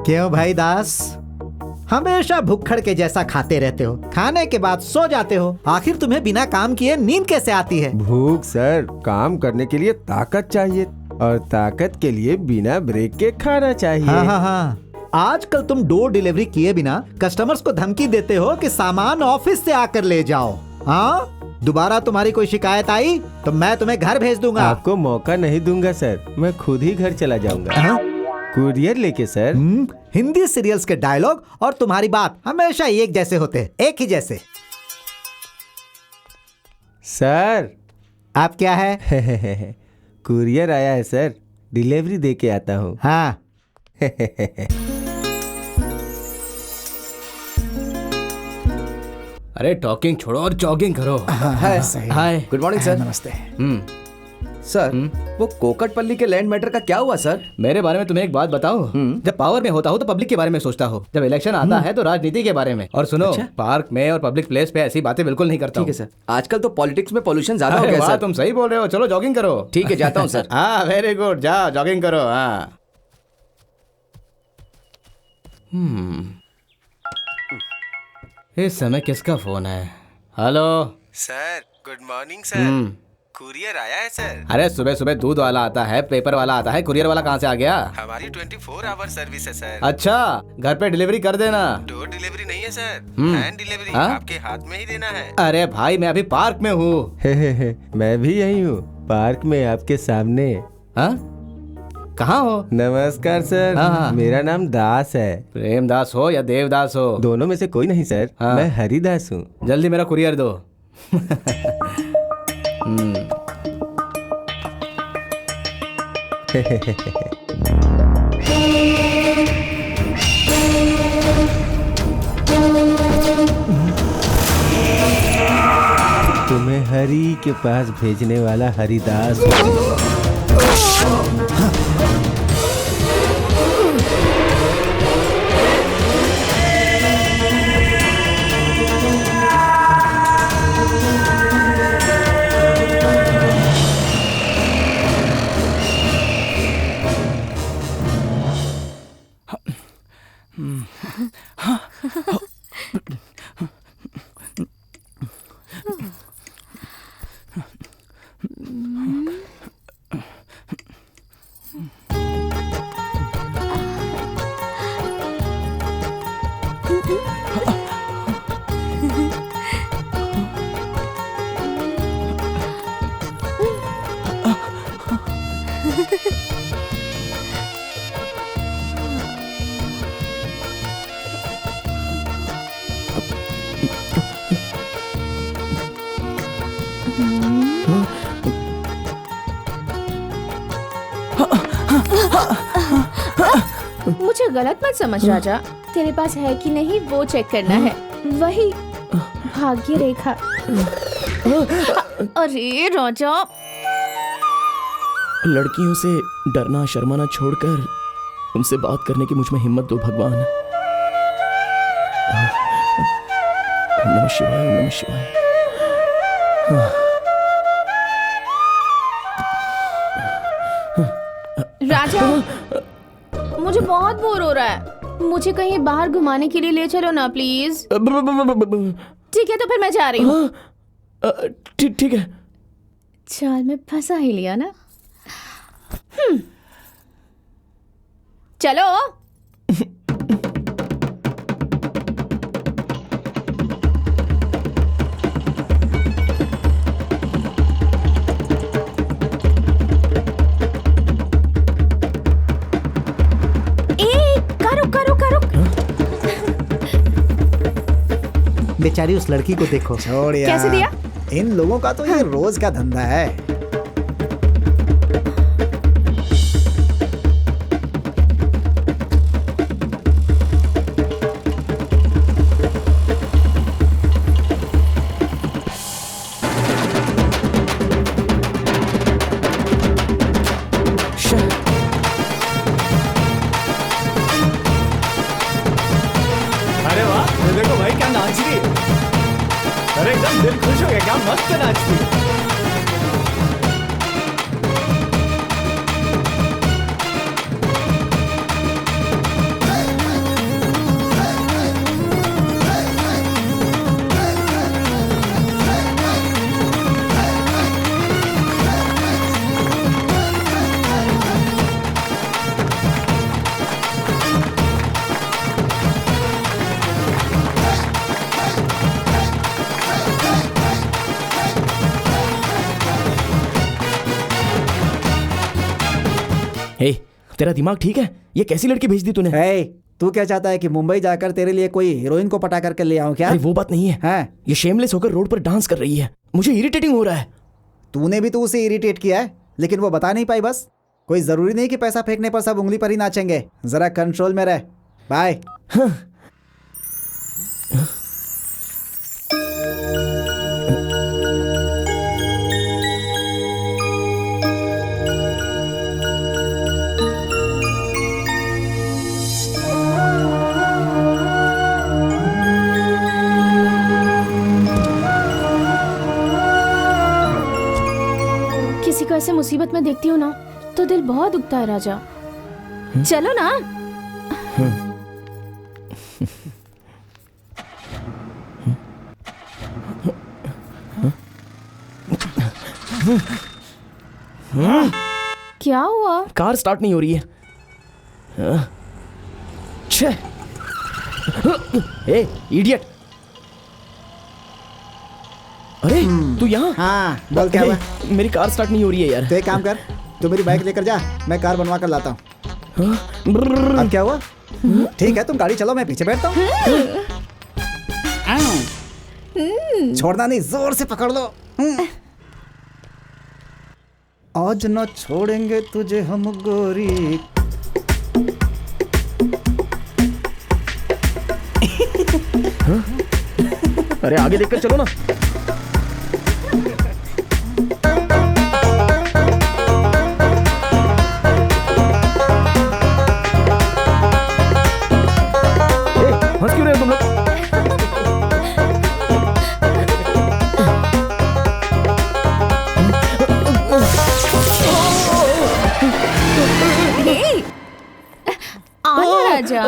क्यों भाई दास, हमेशा भुक्खड़ के जैसा खाते रहते हो, खाने के बाद सो जाते हो। आखिर तुम्हें बिना काम किए नींद कैसे आती है? भूख सर, काम करने के लिए ताकत चाहिए और ताकत के लिए बिना ब्रेक के खाना चाहिए। हाँ। आजकल तुम डोर डिलीवरी किए बिना कस्टमर्स को धमकी देते हो कि सामान ऑफिस से आकर ले जाओ। हाँ, दोबारा तुम्हारी कोई शिकायत आई तो मैं तुम्हें घर भेज दूंगा। आपको मौका नहीं दूंगा सर, मैं खुद ही घर चला जाऊंगा। कुरियर लेके सर। हिंदी सीरियल्स के डायलॉग और तुम्हारी बात हमेशा एक जैसे होते हैं, एक ही जैसे। सर आप क्या है? कुरियर आया है सर, डिलीवरी दे के आता हूँ। हाँ। अरे टॉकिंग छोड़ो और जॉगिंग करो। हाय, गुड मॉर्निंग सर। नमस्ते। सर, वो कोकटपल्ली के लैंड मैटर का क्या हुआ सर? मेरे बारे में तुम्हें एक बात बताओ, जब पावर में होता हो तो पब्लिक के बारे में सोचता हो, जब इलेक्शन आता है तो राजनीति के बारे में। और सुनो, पार्क में और पब्लिक प्लेस पे ऐसी बातें बिल्कुल नहीं करता। ठीक है सर, आजकल तो पॉलिटिक्स में पॉल्यूशन ज्यादा हो गया सर। तुम सही बोल रहे हो, चलो जॉगिंग करो। ठीक है, जाता हूँ सर। हाँ वेरी गुड, जाओ जॉगिंग करो। हाँ। इस समय किसका फोन है? Hello sir, good morning sir. Courier आया है सर। अरे सुबह सुबह दूध वाला आता है, पेपर वाला आता है, कुरियर वाला कहाँ से आ गया? हमारी 24 आवर सर्विस है सर। अच्छा, घर पे डिलीवरी कर देना। डोर डिलीवरी नहीं है सर, हैंड डिलीवरी। आपके हाथ में ही देना है। अरे भाई मैं अभी पार्क में हूँ। मैं भी यही हूँ, पार्क में आपके सामने। कहाँ हो? नमस्कार सर। मेरा नाम दास है। प्रेमदास हो या देवदास हो? दोनों में से कोई नहीं सर। मैं हरिदास हूँ। जल्दी मेरा कुरियर दो। तुम्हें हरि के पास भेजने वाला हरिदास। मुझे गलत मत समझ राजा, तेरे पास है कि नहीं वो चेक करना है। वही भाग्य रेखा। अरे राजा, लड़कियों से डरना शर्माना छोड़कर उनसे बात करने की मुझ में हिम्मत दो भगवान। नमः शिवाय, नमः शिवाय। राजा, मुझे बहुत बोर हो रहा है, मुझे कहीं बाहर घुमाने के लिए ले चलो ना प्लीज। ठीक है तो फिर मैं जा रही हूँ। ठीक है। चाल में फंसा ही लिया ना। चलो। बेचारी उस लड़की को देखो। छोड़ यार। कैसे दिया? इन लोगों का तो ये रोज का धंधा है। अरे वाह, ये देखो भाई क्या नाच रही है। अरे एकदम दिल खुश हो गया, क्या मस्त नाचती है। हे, तेरा दिमाग ठीक है? ये कैसी लड़की भेज दी तूने? हे, तू क्या चाहता है कि मुंबई जाकर तेरे लिए कोई हीरोइन को पटा करके ले आऊं क्या? अरे वो बात नहीं है। ये शेमलेस होकर रोड पर डांस कर रही है, मुझे इरिटेटिंग हो रहा है। तूने भी तो उसे इरिटेट किया है, लेकिन वो बता नहीं पाई बस। कोई जरूरी नहीं कि पैसा फेंकने पर सब उंगली पर ही नाचेंगे। जरा कंट्रोल में रह। बाय। किसी को ऐसे मुसीबत में देखती हूँ ना तो दिल बहुत दुखता है राजा। चलो ना। क्या हुआ? कार स्टार्ट नहीं हो रही है। छे, ए इडियट। अरे तू यहाँ? हाँ बोल क्या हुआ? मेरी कार स्टार्ट नहीं हो रही है यार। तो एक काम कर, तू मेरी बाइक लेकर जा, मैं कार बनवा कर लाता हूँ। अब क्या हुआ? ठीक है तुम गाड़ी चलो, मैं पीछे बैठता हूँ। छोड़ना नहीं, जोर से पकड़ लो। आज न छोड़ेंगे तुझे हम गोरी। अरे आगे देखकर चलो ना। हंस क्यों रहे हो तुम लोग? आना राजा।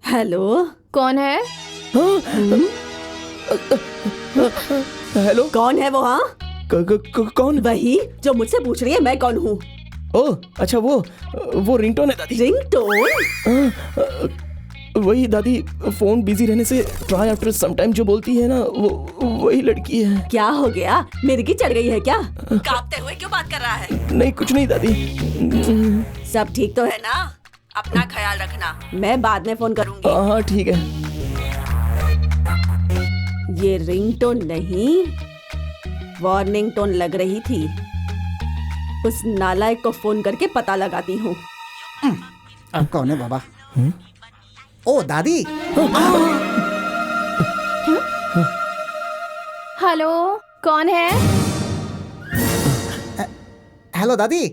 हेलो, कौन है? हेलो, कौन है वो? हाँ, कौन? वही जो मुझसे पूछ रही है मैं कौन हूँ। ओह अच्छा, वो रिंगटोन है दादी। रिंगटोन? वही दादी, फोन बिजी रहने से ट्राई आफ्टर सम टाइम जो बोलती है ना, वो वही लड़की है। क्या हो गया? मिर्गी चढ़ गई है क्या? कांपते हुए क्यों बात कर रहा है? नहीं कुछ नहीं दादी। सब ठीक तो है ना? अपना ख्याल रखना, मैं बाद में फोन करूंगी। हाँ ठीक है। ये रिंगटोन नहीं, वार्निंग टोन लग रही थी। उस नालायक को फोन करके पता लगाती हूँ। अब कौन है बाबा? ओ दादी। हेलो, कौन है? हेलो दादी।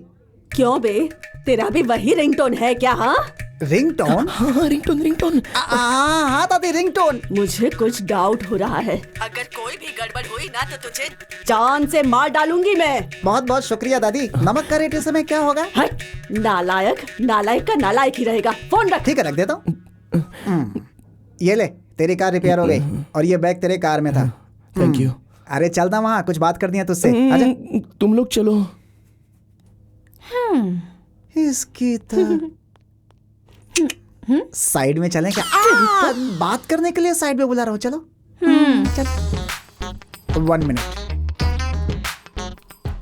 क्यों बे, तेरा भी वही रिंगटोन है क्या? हाँ रिंगटोन? हाँ रिंगटोन। हाँ दादी रिंगटोन। मुझे कुछ डाउट हो रहा है। अगर कोई भी गड़बड़ हुई ना तो तुझे जान से मार डालूंगी मैं। बहुत बहुत शुक्रिया दादी। नमक का रेट इस समय क्या होगा? हट, नालायक का नालायक ही रहेगा। फोन रख। ठीक है रख देता हूँ। ये ले, तेरी कार रिपेयर हो गई और ये बैग तेरे कार में था। Thank you. अरे चलना वहाँ, कुछ बात करनी है तुझसे। आजा। तुम लोग चलो। इसकी साइड में चलें क्या? बात करने के लिए साइड में बुला रहा हूँ, चलो। चल 1 मिनट।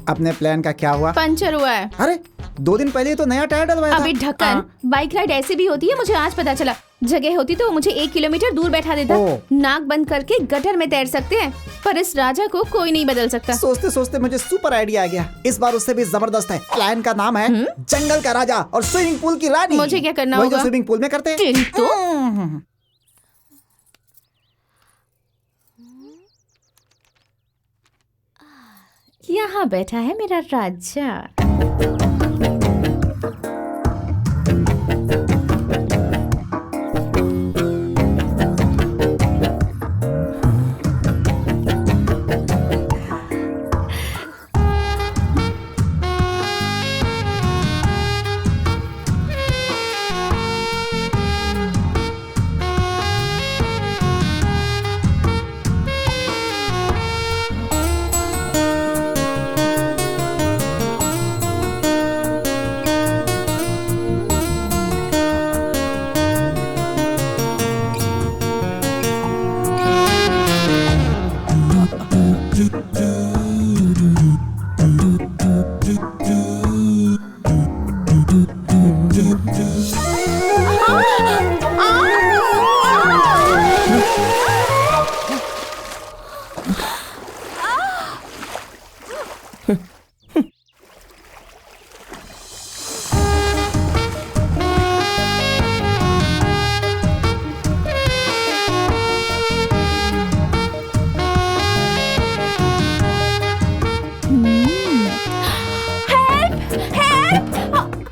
अपने प्लान का क्या हुआ? पंचर हुआ है। अरे 2 दिन पहले तो नया टायर डलवाया था। अभी ढक्कन, बाइक राइड ऐसे भी होती है, मुझे आज पता चला। जगह होती तो वो मुझे 1 किलोमीटर दूर बैठा देता। नाक बंद करके गटर में तैर सकते हैं, पर इस राजा को कोई नहीं बदल सकता। सोचते सोचते मुझे सुपर आइडिया आ गया। इस बार उससे भी जबरदस्त है। प्लान का नाम है जंगल का राजा और स्विमिंग पूल की रानी। मुझे क्या करना वही होगा? जो स्विमिंग पूल में करते हैं। तो यहाँ बैठा है मेरा राजा।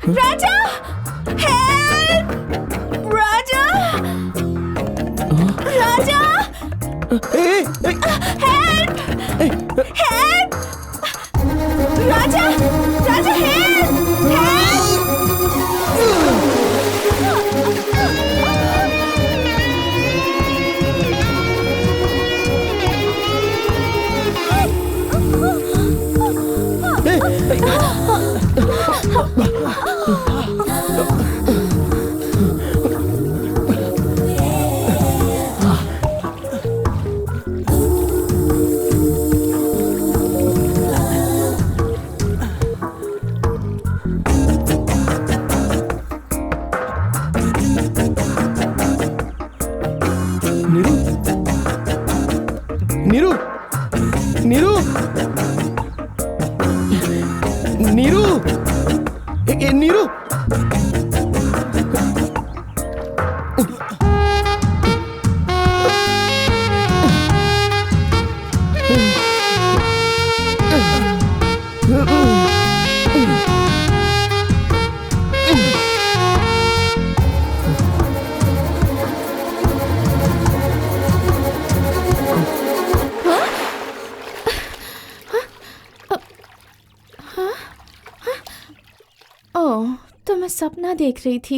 राजा, हेल्प! राजा, राजा, हेल्प! हेल्प! राजा, राजा, हेल्प! नीरू, नीरू, नीरू, नीरू। ओह, तो मैं सपना देख रही थी।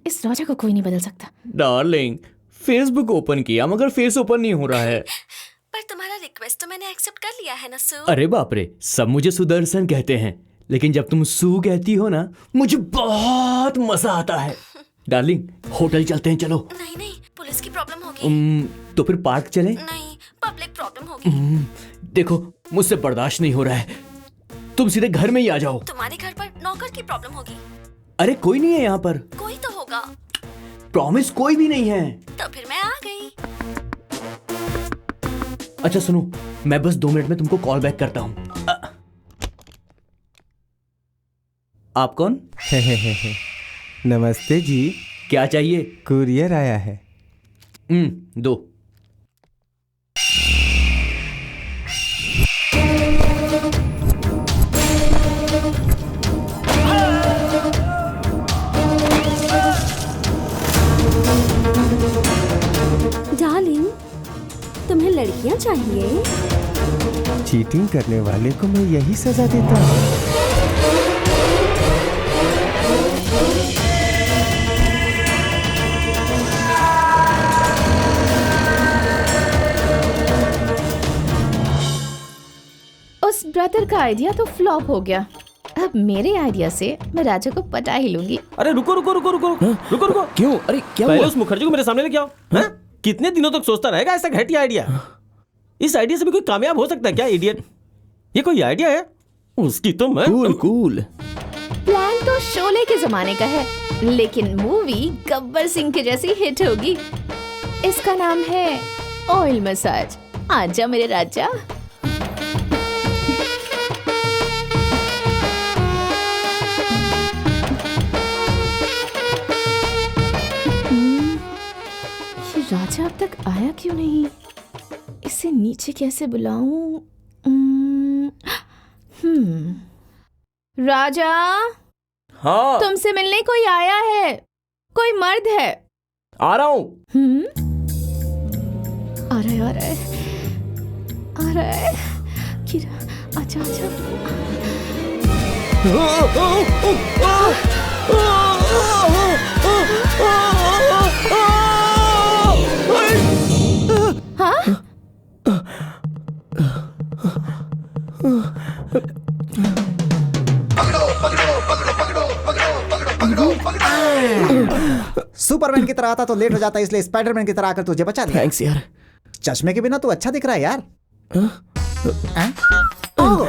इस राजा को कोई नहीं बदल सकता। डार्लिंग, फेसबुक ओपन किया मगर फेस ओपन नहीं हो रहा है। पर तुम्हारा रिक्वेस्ट तो मैंने एक्सेप्ट कर लिया है ना सू। अरे बाप रे, सब मुझे सुदर्शन कहते हैं, लेकिन जब तुम सू कहती हो ना, मुझे बहुत मजा आता है। डार्लिंग, होटल चलते हैं, चलो। नहीं नहीं, पुलिस की प्रॉब्लम होगी। तो फिर पार्क चले? नहीं, पब्लिक प्रॉब्लम होगी। देखो, मुझसे बर्दाश्त नहीं हो रहा है, तुम सीधे घर में ही आ जाओ। तुम्हारे घर पर नौकर की प्रॉब्लम होगी। अरे कोई नहीं है यहाँ पर। कोई तो होगा। प्रॉमिस, कोई भी नहीं है। तो फिर मैं आ गई। अच्छा सुनो, मैं बस 2 मिनट में तुमको कॉल बैक करता हूँ। आप कौन? नमस्ते जी। क्या चाहिए? कुरियर आया है। दो। डार्लिंग, तुम्हें लड़कियां चाहिए? चीटिंग करने वाले को मैं यही सजा देता हूँ। ब्रदर का आइडिया तो फ्लॉप हो गया। अब मेरे आइडिया से मैं राजा को पटा ही लूंगी। अरे रुको रुको रुको रुको रुको रुको। क्यों? अरे क्या पहले हुआ? उस मुखर्जी को मेरे सामने लेके आओ। हैं? कितने दिनों तक सोचता रहेगा ऐसा घटिया आइडिया? इस आइडिया से भी कोई कामयाब हो सकता है क्या इडियट? ये कोई आइडिया है? उसकी तो मैं कूल। प्लान तो शोले के जमाने का है, लेकिन मूवी गब्बर सिंह के जैसी हिट होगी। इसका नाम है ऑयल मसाज। आजा मेरे राजा। ये राजा अब तक आया क्यों नहीं? इसे नीचे कैसे बुलाऊं? राजा, हाँ तुमसे मिलने कोई आया है। कोई मर्द है? आ रहा हूँ। आ रहा है आ रहा है आ रहा है। अच्छा अच्छा। हाँ? सुपरमैन की तरह आता तो लेट हो जाता, इसलिए स्पाइडरमैन की तरह आकर तुझे बचा दिया। थैंक्स यार। चश्मे के बिना तू अच्छा दिख रहा है यार। हैं? ओह।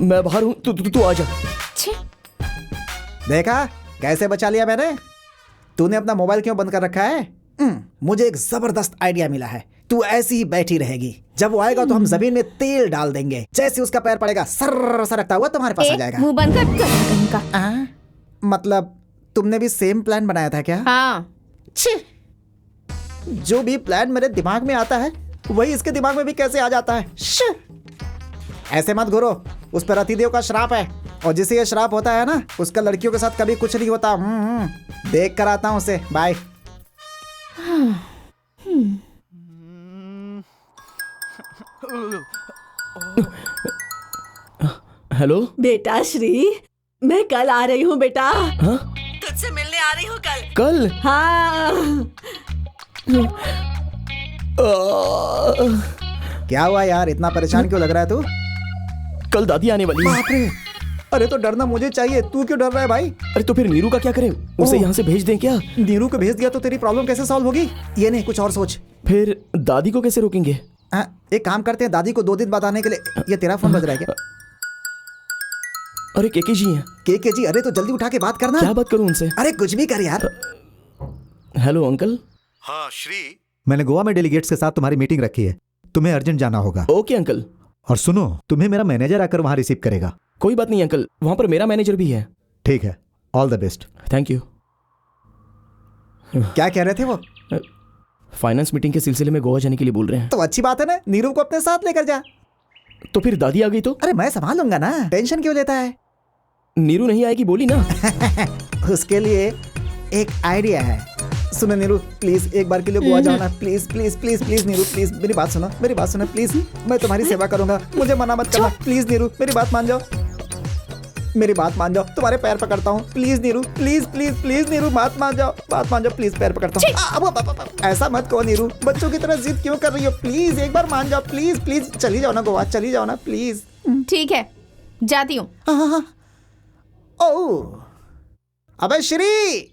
मैं बाहर हूँ, तू आ जा। देखा कैसे बचा लिया मैंने? तूने अपना मोबाइल क्यों बंद कर रखा है? मुझे एक जबरदस्त आइडिया मिला है। तू ऐसी ही बैठी रहेगी, जब वो आएगा तो हम जमीन में तेल डाल देंगे। जैसे उसका पैर पड़ेगा सर सरकता हुआ तुम्हारे पास आ जाएगा। मुंह बंद कर। मतलब तुमने भी सेम प्लान बनाया था क्या? हाँ। जो भी प्लान मेरे दिमाग में आता है वही इसके दिमाग में भी कैसे आ जाता है। ऐसे मत घुरो, उस पर रतिदेव का श्राप है, और जिसे ये श्राप होता है ना, उसका लड़कियों के साथ कभी कुछ नहीं होता। देख कर आता हूँ उसे। बाय। हेलो बेटा श्री, मैं कल आ रही हूँ बेटा। हाँ? तुझसे मिलने आ रही हूँ कल। कल? हाँ। क्या हुआ यार, इतना परेशान क्यों लग रहा है तू? कल दादी आने वाली है। बाप रे, अरे तो डरना मुझे चाहिए, तू क्यों डर रहा है भाई? अरे तो फिर नीरू का क्या करें? उसे यहाँ से भेज दें क्या? नीरू को भेज दिया तो तेरी प्रॉब्लम कैसे सॉल्व होगी? ये नहीं, कुछ और सोच। फिर दादी को कैसे रोकेंगे? एक काम करते हैं, दादी को 2 दिन बाद आने के लिए। ये तेरा फोन बज रहा है क्या? अरे केके जी हैं। केके जी? अरे तो जल्दी उठा के बात करना। क्या बात करूं उनसे? अरे कुछ भी कर यार। Hello uncle. हाँ श्री, मैंने गोवा में डेलीगेट्स के साथ तुम्हारी मीटिंग रखी है, तुम्हें अर्जेंट जाना होगा। Okay uncle. और सुनो, तुम्हें मेरा मैनेजर आकर वहां रिसीव करेगा। कोई बात नहीं अंकल, वहां पर मेरा मैनेजर भी है। ठीक है, all the best. Thank you. क्या कह रहे थे वो? फाइनेंस मीटिंग के सिलसिले में गोवा जाने के लिए बोल रहे हैं। तो अच्छी बात है ना, नीरू को अपने साथ लेकर जा। तो फिर दादी आ गई तो? अरे मैं संभालूंगा ना, टेंशन क्यों लेता है? नीरू नहीं आएगी बोली ना। उसके लिए एक आइडिया है। सुनो नीरू, प्लीज एक बार के लिए गोवा जाओ ना, please please please please Neeru, please मेरी बात सुनो, मेरी बात सुनो प्लीज। मैं तुम्हारी सेवा करूंगा, मुझे मना मत करना प्लीज नीरू, मेरी बात मान जाओ, मेरी बात मान जाओ, तुम्हारे पैर पकड़ता हूँ please Neeru, please please please Neeru, बात मान जाओ, बात मान जाओ प्लीज, पैर पकड़ता हूँ। ऐसा मत कहो नीरू, बच्चों की तरह जिद क्यों कर रही हो? प्लीज एक बार मान जाओ, प्लीज प्लीज। चली जाओ ना गोवा, चली जाओ ना प्लीज। ठीक है, जाती हूँ। ओह, अबे श्री,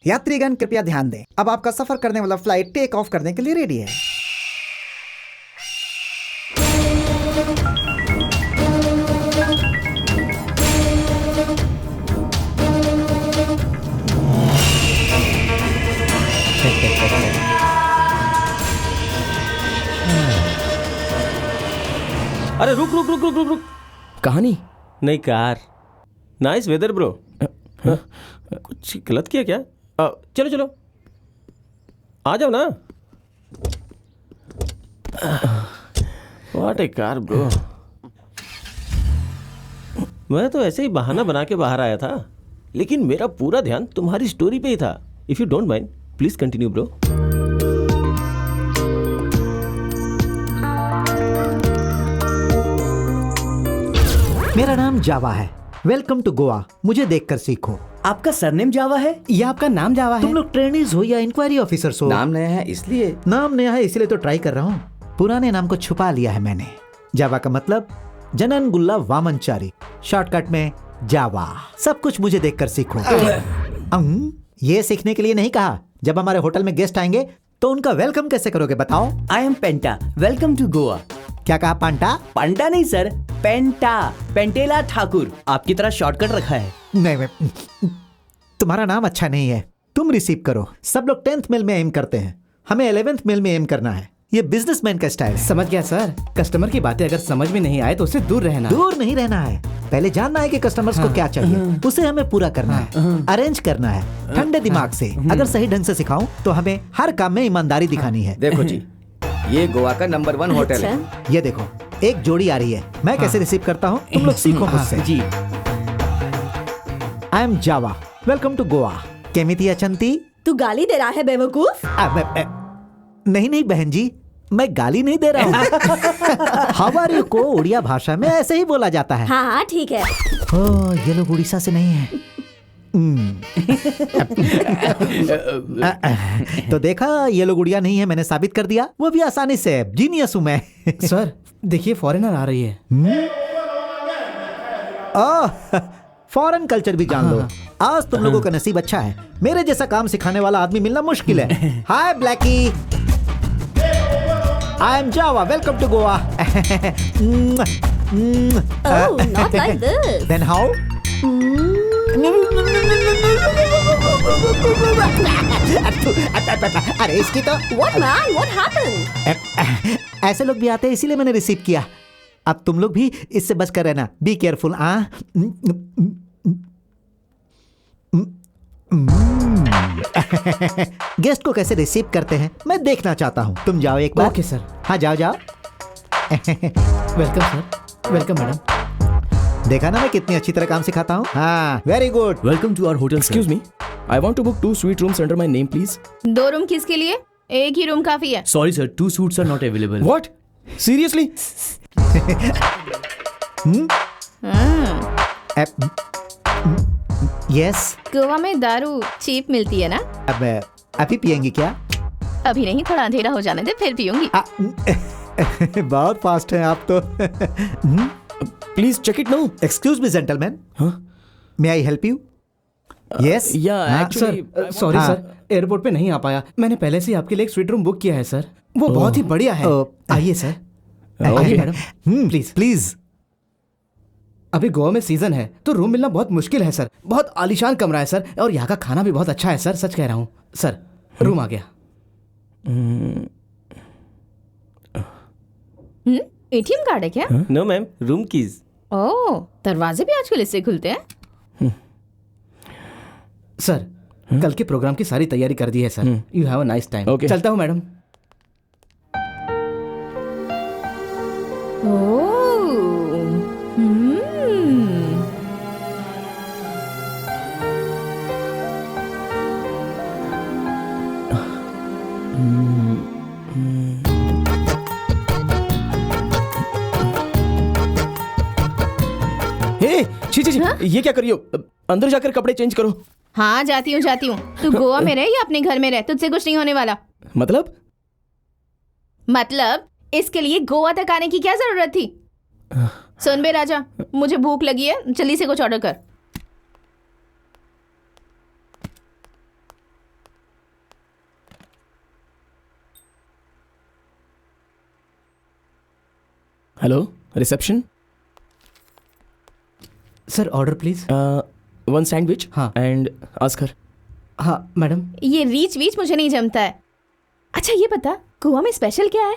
यात्रीगण कृपया ध्यान दें, अब आपका सफर करने वाला फ्लाइट टेक ऑफ करने के लिए रेडी है। अरे रुक रुक रुक रुक रुक रुक। कहानी? नहीं कार। Nice weather bro. कुछ गलत किया क्या? चलो चलो आ जाओ ना। What A car bro. मैं तो ऐसे ही बहाना बना के बाहर आया था, लेकिन मेरा पूरा ध्यान तुम्हारी स्टोरी पे ही था। If you don't mind please continue bro. मेरा नाम जावा है। Welcome to Goa. मुझे देखकर सीखो। आपका सरनेम जावा है या आपका नाम जावा है? तुम लोग ट्रेनीज हो या इंक्वायरी ऑफिसर्स हो? नाम नया है इसलिए। नाम नया है इसलिए तो ट्राई कर रहा हूँ। पुराने नाम को छुपा लिया है मैंने। जावा का मतलब जनन गुल्ला वामनचारी, शॉर्टकट में जावा। सब कुछ मुझे देखकर सीखो। ये सीखने के लिए नहीं कहा। जब हमारे होटल में गेस्ट आएंगे तो उनका वेलकम कैसे करोगे बताओ? I am Penta, welcome to Goa. क्या कहा? पांटा? पांटा नहीं सर, पेंटा, पेंटेला ठाकुर। आपकी तरह शॉर्टकट रखा है। नहीं, तुम्हारा नाम अच्छा नहीं है। तुम रिसीव करो। सब लोग 10th मेल में एम करते हैं, हमें 11th मेल में एम करना है। ये बिजनेसमैन का स्टाइल है। समझ गया सर। कस्टमर की बातें अगर समझ में नहीं आए तो उससे दूर रहना। दूर नहीं रहना है, पहले जानना है कि कस्टमर्स को क्या चाहिए, उसे हमें पूरा करना है, अरेंज करना है ठंडे दिमाग से। अगर सही ढंग से सिखाऊं तो हमें हर काम में ईमानदारी दिखानी है। देखो जी, ये गोवा का नंबर 1 होटल है। ये देखो, एक जोड़ी आ रही है। मैं कैसे रिसीव करता हूँ तुम लोग सीखो मुझसे। जी। I am Java, welcome to Goa. केमिति अचंती? तू गाली दे रहा है बेवकूफ? नहीं बहन जी, मैं गाली नहीं दे रहा हूँ। हवारी को उड़िया भाषा में ऐसे ही बोला जाता है। हाँ हाँ ठीक है। ये लोग उड़ीसा से नहीं है। तो देखा, ये लोग उड़िया नहीं है, मैंने साबित कर दिया। वो भी आसानी से। जीनियस हूं मैं। सर देखिए, फॉरेनर आ रही है। फॉरेन कल्चर भी जान लो। आज तुम लोगों का नसीब अच्छा है, मेरे जैसा काम सिखाने वाला आदमी मिलना मुश्किल है। Hi Blackie, I am Java, welcome to Goa. Oh, not like this. Then how? अरे इसकी तो What man? What happened? ऐसे लोग भी आते हैं, इसीलिए मैंने रिसीव किया। अब तुम लोग भी इससे बच कर रहना। Be careful. गेस्ट को कैसे रिसीव करते हैं मैं देखना चाहता हूँ। तुम जाओ एक बार। Okay sir. हाँ जाओ जाओ। Welcome sir. Welcome madam. देखा ना मैं कितनी अच्छी तरह काम सिखाता हूँ। हाँ, very good. Welcome to our hotel. Excuse me, I want to book 2 suite rooms under my name please. 2 room किसके लिए? एक ही रूम काफी है। Sorry sir, 2 suites are not available. What? Seriously? Yes. Goa में दारू चीप मिलती है ना? अब अभी पियेंगी क्या? अभी नहीं, थोड़ा अंधेरा हो जाने दे फिर पीऊंगी। बहुत फास्ट हैं आप तो। Please check it now. Excuse me gentleman, may I help you? Yes. Yeah actually sorry sir, airport पे नहीं आ पाया। मैंने पहले से आपके लिए एक स्वीट रूम बुक किया है सर, वो बहुत ही बढ़िया है। आइए सर। आइए मैडम, प्लीज प्लीज। अभी गोवा में सीजन है तो रूम मिलना बहुत मुश्किल है सर। बहुत आलीशान कमरा है सर, और यहाँ का खाना भी बहुत अच्छा है सर। सच कह रहा हूँ सर। रूम आ गया। एटीएम कार्ड है क्या? No ma'am, room keys. Oh, दरवाजे भी आजकल इससे खुलते हैं। सर कल के प्रोग्राम की सारी तैयारी कर दी है sir. You have a nice time. चलता हूँ मैडम। ये क्या कर रही हो? अंदर जाकर कपड़े चेंज करो। हाँ जाती हूँ। तू गोवा में रह या अपने घर में रह, तुझसे कुछ नहीं होने वाला। मतलब इसके लिए गोवा तक आने की क्या जरूरत थी? सुन बे राजा, मुझे भूख लगी है, जल्दी से कुछ ऑर्डर कर। Hello, reception. Sir order please. 1 sandwich. हाँ। एंड आस्कर। हाँ मैडम। ये रीच वीच मुझे नहीं जमता है। अच्छा ये बता, गोवा में स्पेशल क्या है?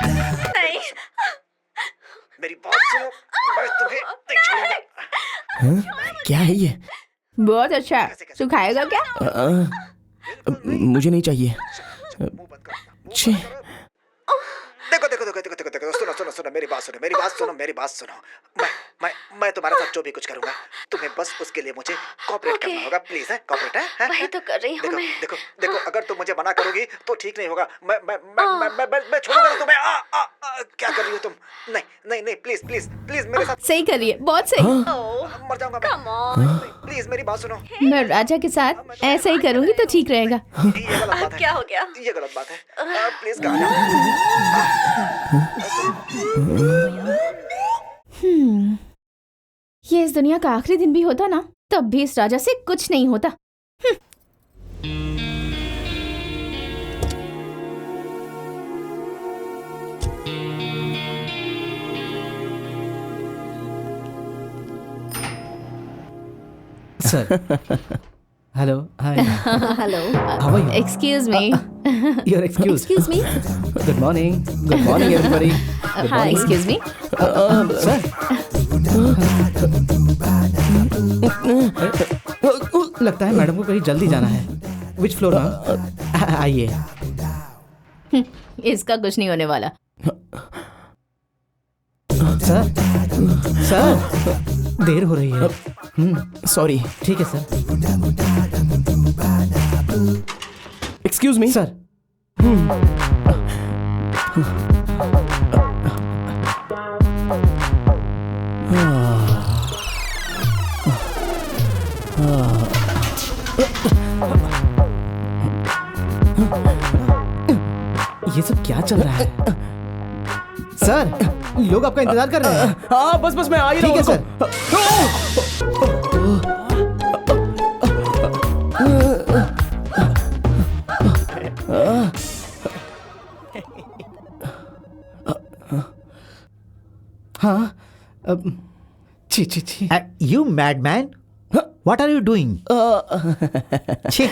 नहीं। मेरी बात सुनो, मैं तुम्हें नहीं छोड़ूंगा। क्या है ये? बहुत अच्छा है, तू खाएगा क्या? मुझे नहीं चाहिए। छी। देखो, सुनो, मेरी बात सुनो। मैं तुम्हारे साथ जो भी कुछ करूंगा तुम्हें बस उसके लिए मुझे कॉपरेट करना होगा, प्लीज है, कॉपरेट है? वही तो कर रही हूँ देखो, मैं। देखो देखो अगर तुम मुझे मना करोगी तो ठीक नहीं होगा। मैं छोड़ूंगा नहीं तुम्हें। क्या कर रही हो तुम? नहीं नहीं नहीं, प्लीज प्लीज प्लीज मेरे साथ। सही कर रही है, बहुत सही। मर जाऊंगा मैं। प्लीज मेरी बात सुनो। मैं राजा के साथ ऐसा ही करूंगी तो ठीक रहेगा। ये गलत बात है। क्या हो गया? ये गलत बात है। प्लीज कहा जाओ। ये इस दुनिया का आखिरी दिन भी होता ना, तब भी इस राजा से कुछ नहीं होता। Sir hello hi hello how are you excuse me. Your excuse excuse me. Good morning everybody hi excuse me. Sir लगता है मैडम को कहीं जल्दी जाना है। Which floor ma'am? आइए। इसका कुछ नहीं होने वाला। सर देर हो रही है। सॉरी। ठीक है सर। एक्सक्यूज मी सर ये सब क्या चल रहा है? सर लोग आपका इंतजार कर रहे हैं। हाँ बस मैं आ ही रहा हूँ। ठीक है सर। हाँ छी छी छी। You madman? What are you doing? छी।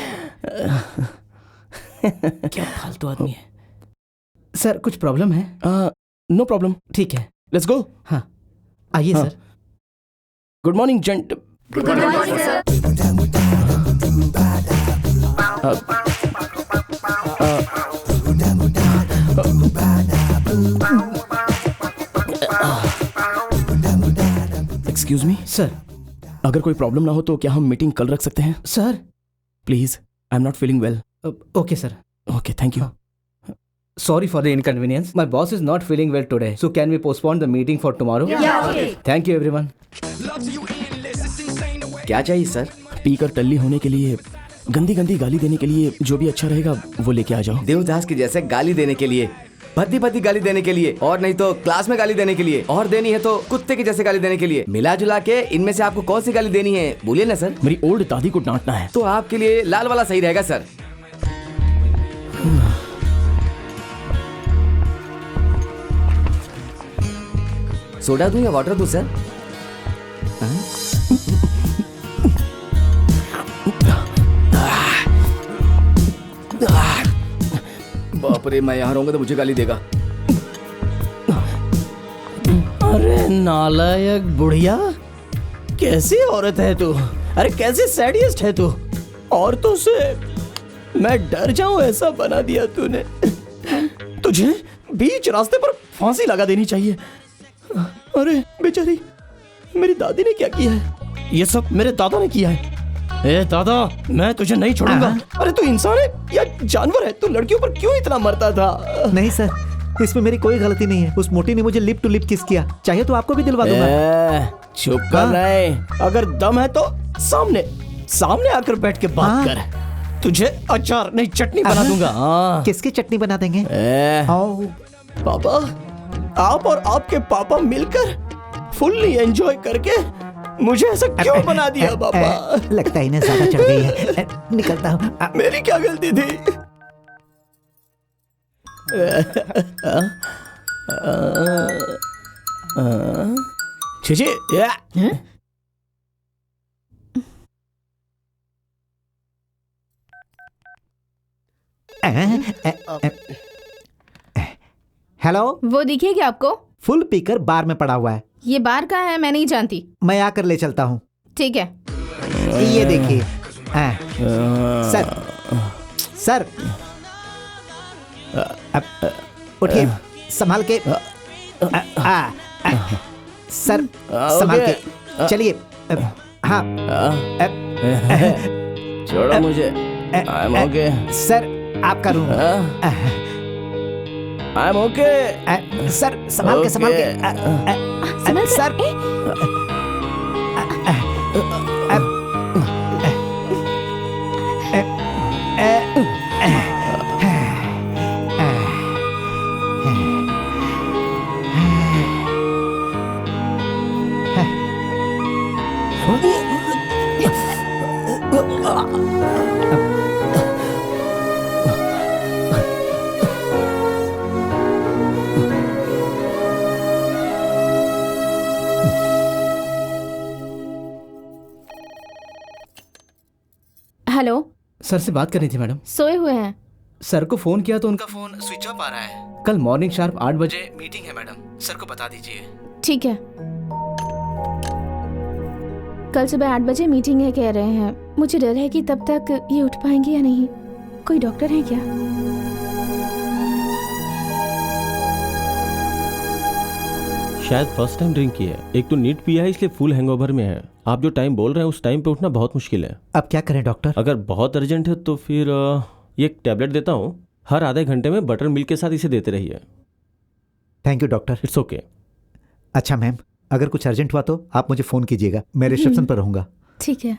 क्या फालतू आदमी है। सर कुछ प्रॉब्लम है? No problem. ठीक है लेट्स गो। हाँ आइए sir. Good morning gent. Good morning sir. Excuse me sir. अगर कोई प्रॉब्लम ना हो तो क्या हम मीटिंग कल रख सकते हैं? Sir please, I am not feeling well. Okay sir. Okay thank you. Sorry for the inconvenience. My boss is not feeling well today. So can we postpone the meeting for tomorrow? Yeah, okay. Thank you everyone. क्या चाहिए sir? पीकर टल्ली होने के लिए, गंदी गंदी गाली देने के लिए जो भी अच्छा रहेगा वो लेके आ जाओ। देवदास के जैसे गाली देने के लिए, भद्दी भद्दी गाली देने के लिए, और नहीं तो क्लास में गाली देने के लिए, और देनी है तो कुत्ते के जैसे गाली देने के लिए। मिला जुला के इनमें से आपको कौन सी गाली देनी है बोलिए ना सर। मेरी ओल्ड दादी को डांटना है तो आपके लिए लाल वाला सही रहेगा सर। सोडा दूं या वाटर दूं सर? बाप रे, मैं यहाँ रहूंगा तो मुझे गाली देगा। अरे नालायक बुढ़िया, कैसी औरत है तू? अरे कैसी सैडिस्ट है तू? औरतों से मैं डर जाऊं ऐसा बना दिया तूने। तुझे बीच रास्ते पर फांसी लगा देनी चाहिए। अरे बेचारी मेरी दादी ने क्या किया है? ये सब मेरे दादा ने किया है। ए दादा, मैं तुझे नहीं छोड़ूंगा। अरे तू इंसान है या जानवर है? तू लड़कियों पर क्यों इतना मरता था? नहीं सर, इसमें मेरी कोई गलती नहीं है। उस मोटी ने मुझे लिप टू लिप किस किया। चाहिए तो आपको भी दिलवा दूंगा। चुप कर रहे। अगर दम है तो सामने सामने आकर बैठ के बात कर। तुझे अचार नहीं चटनी बना दूंगा। किसकी चटनी बना देंगे? पापा, आप और आपके पापा मिलकर फुल्ली एंजॉय करके मुझे ऐसा क्यों बना दिया पापा? लगता है इन्हें ज्यादा चढ़ गई है। निकलता हूँ। मेरी क्या गलती थी? छी हेलो, वो दिखे क्या आपको? फुल पीकर बार में पड़ा हुआ है। ये बार का है, मैं नहीं जानती। मैं आकर ले चलता हूँ। ठीक है। ये देखिए। सर सर उठिए, संभाल के। सर संभाल के चलिए। हाँ छोड़ो मुझे। आई एम ओके सर, आपका room. I am okay sir संभाल के सर। हेलो सर से बात करनी थी मैडम। सोए हुए हैं? सर को फोन किया तो उनका फोन स्विच ऑफ आ रहा है। कल मॉर्निंग शार्प 8 बजे मीटिंग है मैडम, सर को बता दीजिए। ठीक है, कल सुबह 8 बजे मीटिंग है कह रहे हैं। मुझे डर है कि तब तक ये उठ पाएंगे या नहीं। कोई डॉक्टर है क्या? शायद फर्स्ट टाइम ड्रिंक की है। एक तो नीट पिया है इसलिए फुल हैंगओवर में है। आप जो टाइम बोल रहे हैं उस टाइम पे उठना बहुत मुश्किल है। अब क्या करें डॉक्टर? अगर बहुत अर्जेंट है तो फिर ये एक टैबलेट देता हूँ, हर आधे घंटे में बटर मिल्क के साथ इसे देते रहिए। Thank you doctor. It's okay. अच्छा मैम, अगर कुछ अर्जेंट हुआ तो आप मुझे फोन कीजिएगा, मैं रिसेप्शन पर रहूंगा। ठीक है।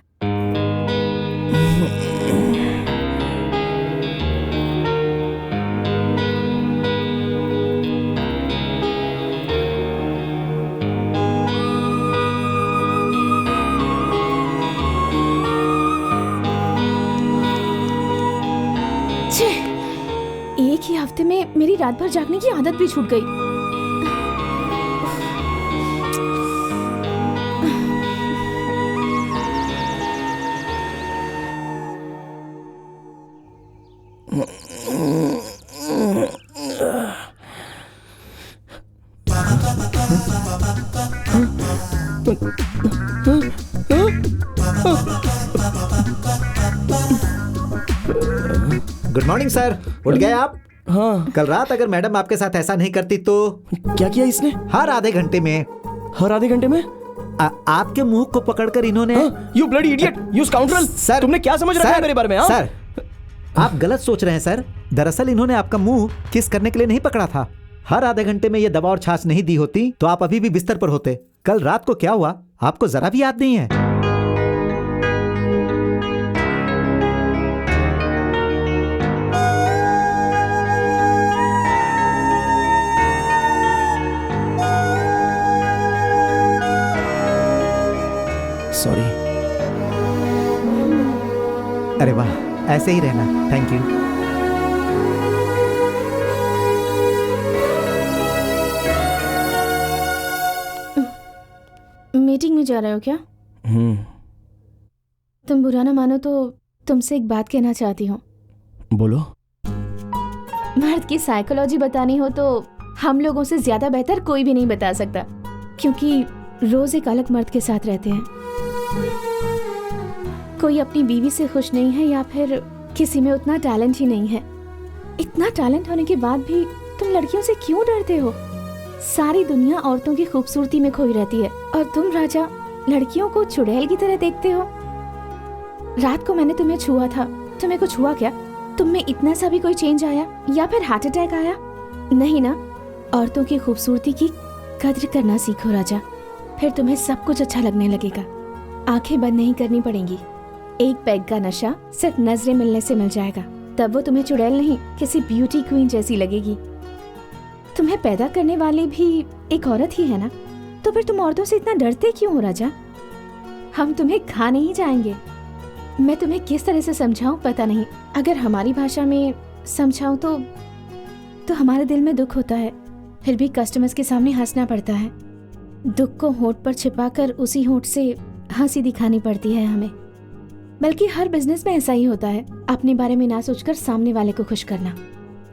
एक ही हफ्ते में मेरी रात भर जागने की आदत भी छूट गई। गुड मॉर्निंग सर, उठ गए आप? हाँ। कल रात अगर मैडम आपके साथ ऐसा नहीं करती तो? क्या किया इसने? हर आधे घंटे में। हर आधे घंटे में? आपके मुंह को पकड़कर इन्होंने। You bloody idiot, you scoundrel. Sir तुमने क्या समझ रखा है मेरे बारे में? सर आप गलत सोच रहे हैं सर। दरअसल इन्होंने आपका मुंह किस करने के लिए नहीं पकड़ा था। हर आधे घंटे में ये दवा और छाछ नहीं दी होती तो आप अभी भी बिस्तर पर होते। कल रात को क्या हुआ आपको जरा भी याद नहीं है? सॉरी। अरे वाह, ऐसे ही रहना। Thank you. मीटिंग में जा रहे हो क्या? तुम बुरा ना मानो तो तुमसे एक बात कहना चाहती हूँ। बोलो। मर्द की साइकोलॉजी बतानी हो तो हम लोगों से ज्यादा बेहतर कोई भी नहीं बता सकता, क्योंकि रोज एक अलग मर्द के साथ रहते हैं। कोई अपनी बीवी से खुश नहीं है या फिर किसी में उतना टैलेंट ही नहीं है। इतना टैलेंट होने के बाद भी तुम लड़कियों से क्यों डरते हो? सारी दुनिया औरतों की खूबसूरती में खोई रहती है और तुम राजा लड़कियों को चुड़ैल की तरह देखते हो। रात को मैंने तुम्हें छुआ था, तुम्हें कुछ हुआ क्या? तुम में इतना सा भी कोई चेंज आया या फिर हार्ट अटैक आया? नहीं ना। औरतों की खूबसूरती की कद्र करना सीखो राजा, फिर तुम्हें सब कुछ अच्छा लगने लगेगा। आंखें बंद नहीं करनी पड़ेंगी। एक पैग का नशा सिर्फ नजरें मिलने से मिल जाएगा, तब वो तुम्हें चुड़ैल नहीं किसी ब्यूटी क्वीन जैसी लगेगी। तुम्हें पैदा करने वाली भी एक औरत ही है ना, तो फिर तुम औरतों से इतना डरते क्यों हो राजा? हम तुम्हें खा नहीं जाएंगे। मैं तुम्हें किस तरह से समझाऊं पता नहीं। अगर हमारी भाषा में समझाऊं तो हमारे दिल में दुख होता है, फिर भी कस्टमर्स के सामने हंसना पड़ता है। दुख को होंठ पर छिपाकर उसी होंठ से हंसी दिखानी पड़ती है हमें। बल्कि हर बिजनेस में ऐसा ही होता है, अपने बारे में ना सोचकर सामने वाले को खुश करना।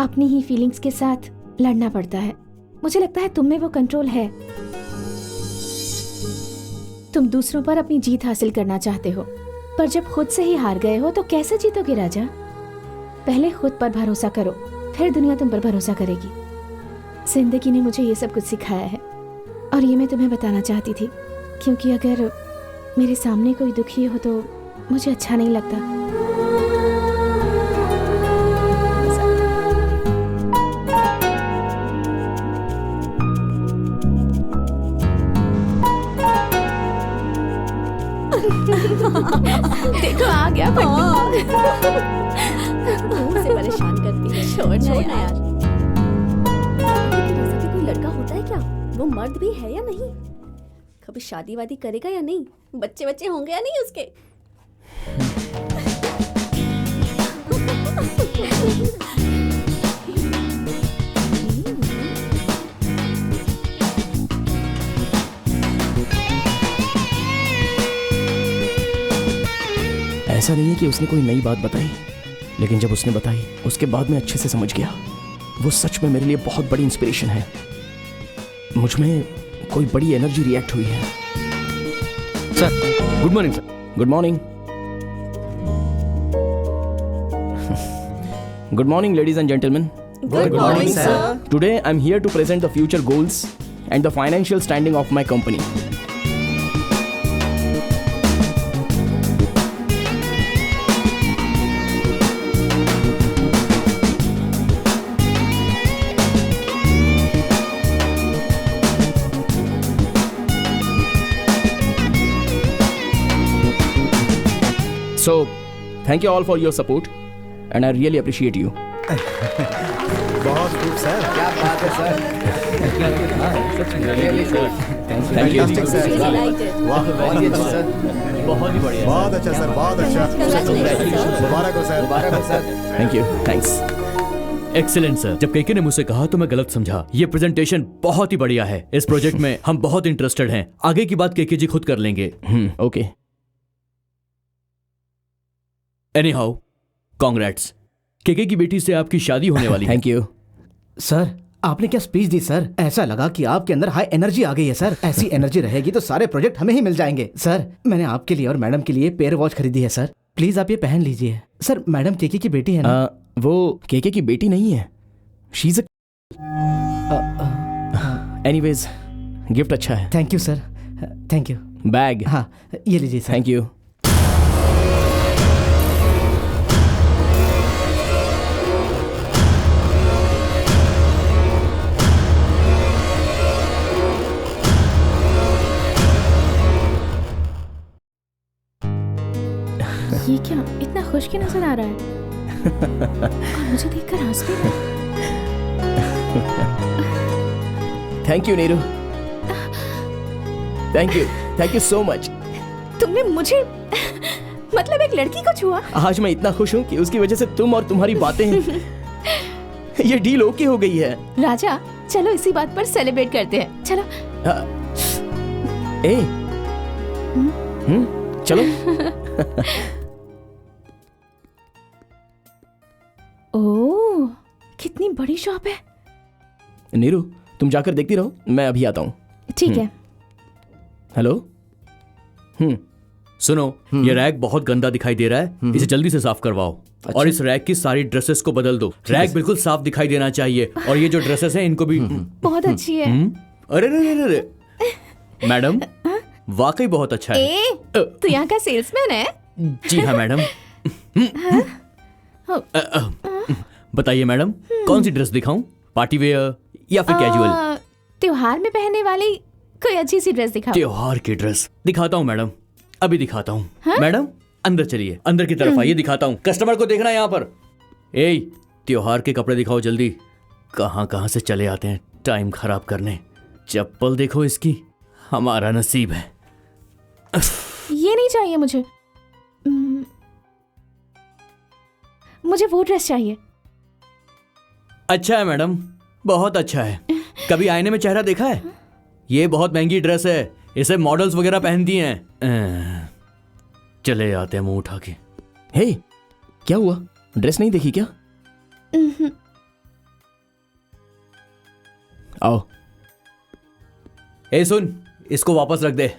अपनी ही फीलिंग्स के साथ लड़ना पड़ता है। मुझे लगता है तुम में वो कंट्रोल है। तुम दूसरों पर अपनी जीत हासिल करना चाहते हो, पर जब खुद से ही हार गए हो तो कैसे जीतोगे राजा? पहले खुद पर भरोसा करो, फिर दुनिया तुम पर भरोसा करेगी। जिंदगी ने मुझे ये सब कुछ सिखाया है। और ये मैं तुम्हें बताना चाहती थी, क्योंकि अगर मेरे सामने कोई दुखी हो तो मुझे अच्छा नहीं लगता। देखो आ गया से परेशान करती है। छोड़ ना यार। लेकिन ऐसा भी कोई लड़का होता है क्या? वो मर्द भी है या नहीं? कभी शादी वादी करेगा या नहीं? बच्चे बच्चे होंगे या नहीं उसके? ऐसा नहीं है कि उसने कोई नई बात बताई, लेकिन जब उसने बताई उसके बाद मैं अच्छे से समझ गया। वो सच में मेरे लिए बहुत बड़ी इंस्पिरेशन है। मुझ में कोई बड़ी एनर्जी रिएक्ट हुई है। Sir good morning. Sir good morning. Good morning ladies and gentleman. Good morning, sir. Today I'm here to present the future goals and the financial standing of my company. So, thank you all for your support and I really appreciate you. बहुत खूब sir. क्या बात है sir. Thank you. वाह बहुत ही अच्छा sir. बहुत ही बढ़िया। बहुत अच्छा सर, बहुत अच्छा। मुबारक हो सर। मुबारक हो sir. Thank you. Thanks. Excellent sir. जब केके ने मुझसे कहा तो मैं गलत समझा। ये प्रेजेंटेशन बहुत ही बढ़िया है। इस प्रोजेक्ट में हम बहुत इंटरेस्टेड हैं। आगे की बात केके जी खुद कर लेंगे। Okay. Anyhow congrats. KK की बेटी से आपकी शादी होने वाली है। Thank you. सर आपने क्या स्पीच दी सर। ऐसा लगा कि आपके अंदर हाई एनर्जी आ गई है सर। ऐसी एनर्जी रहेगी तो सारे प्रोजेक्ट हमें ही मिल जाएंगे। सर मैंने आपके लिए और मैडम के लिए पेयर वॉच खरीदी है सर। प्लीज आप ये पहन लीजिए। सर मैडम केके की बेटी है ना? वो केके की बेटी नहीं है। शीज एनीवेज गिफ्ट अच्छा है। Thank you sir. Thank you. Bag. हाँ ये लीजिए सर। Thank you. ये क्या इतना खुश क्यों नजर आ रहा है? और मुझे देखकर हंस भी रहा है। Thank you Neeru. Thank you so much. तुमने मुझे मतलब एक लड़की को छुआ? आज मैं इतना खुश हूँ कि उसकी वजह से तुम और तुम्हारी बातें ये डील ओके हो गई है। राजा चलो इसी बात पर सेलिब्रेट करते हैं। चलो। चलो। ओह कितनी बड़ी शॉप है। नीरू तुम जाकर देखती रहो, मैं अभी आता हूँ। ठीक है। हेलो। सुनो ये रैक बहुत गंदा दिखाई दे रहा है। इसे जल्दी से साफ करवाओ। अच्छा। और इस रैक की सारी ड्रेसेस को बदल दो। रैक बिल्कुल साफ दिखाई देना चाहिए। और ये जो ड्रेसेस हैं इनको भी बहुत अच्छी है। अरे रे मैडम वाकई बहुत अच्छा है। तू यहाँ का सेल्समैन है? जी हाँ मैडम। बताइए मैडम कौन सी ड्रेस दिखाऊं? पार्टी वेयर या फिर कैजुअल? त्योहार में पहनने वाली कोई अच्छी सी ड्रेस दिखाओ। त्योहार की ड्रेस दिखाता हूँ मैडम, अभी दिखाता हूँ। मैडम अंदर चलिए, अंदर की तरफ आइए, दिखाता हूँ। कस्टमर को देखना है यहाँ पर। ए त्योहार के कपड़े दिखाओ जल्दी। कहाँ से चले आते हैं टाइम खराब करने। चप्पल देखो इसकी, हमारा नसीब है। ये नहीं चाहिए मुझे। मुझे वो ड्रेस चाहिए। अच्छा है मैडम, बहुत अच्छा है। कभी आईने में चेहरा देखा है? ये बहुत महंगी ड्रेस है, इसे मॉडल्स वगैरह पहनती हैं। चले आते हैं मुंह उठा के। हे क्या हुआ, ड्रेस नहीं देखी क्या? आओ। ए सुन, इसको वापस रख दे।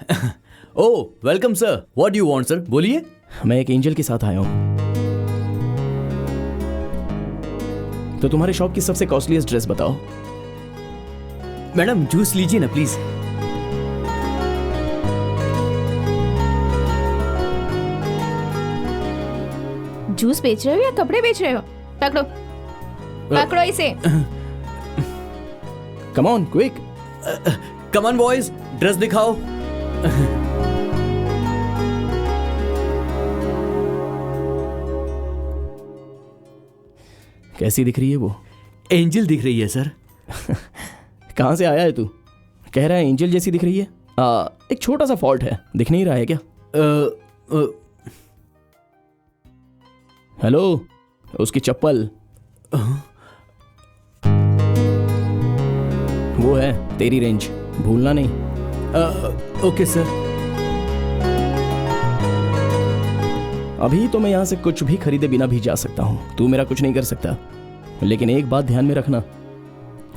Oh welcome sir, what do you want sir? बोलिए। मैं एक एंजल के साथ आया हूं। तो तुम्हारे शॉप की सबसे कॉस्टलीस्ट ड्रेस बताओ। मैडम जूस लीजिए ना प्लीज। जूस बेच रहे हो या कपड़े बेच रहे हो? पकड़ो पकड़ो इसे। Come on quick. Come on boys, dress दिखाओ। कैसी दिख रही है वो? एंजल दिख रही है सर। कहाँ से आया है तू? कह रहा है एंजल जैसी दिख रही है। एक छोटा सा फॉल्ट है, दिख नहीं रहा है क्या? हेलो, उसकी चप्पल वो है तेरी रेंज, भूलना नहीं। Okay sir. अभी तो मैं यहाँ से कुछ भी खरीदे बिना भी जा सकता हूँ, तू मेरा कुछ नहीं कर सकता। लेकिन एक बात ध्यान में रखना,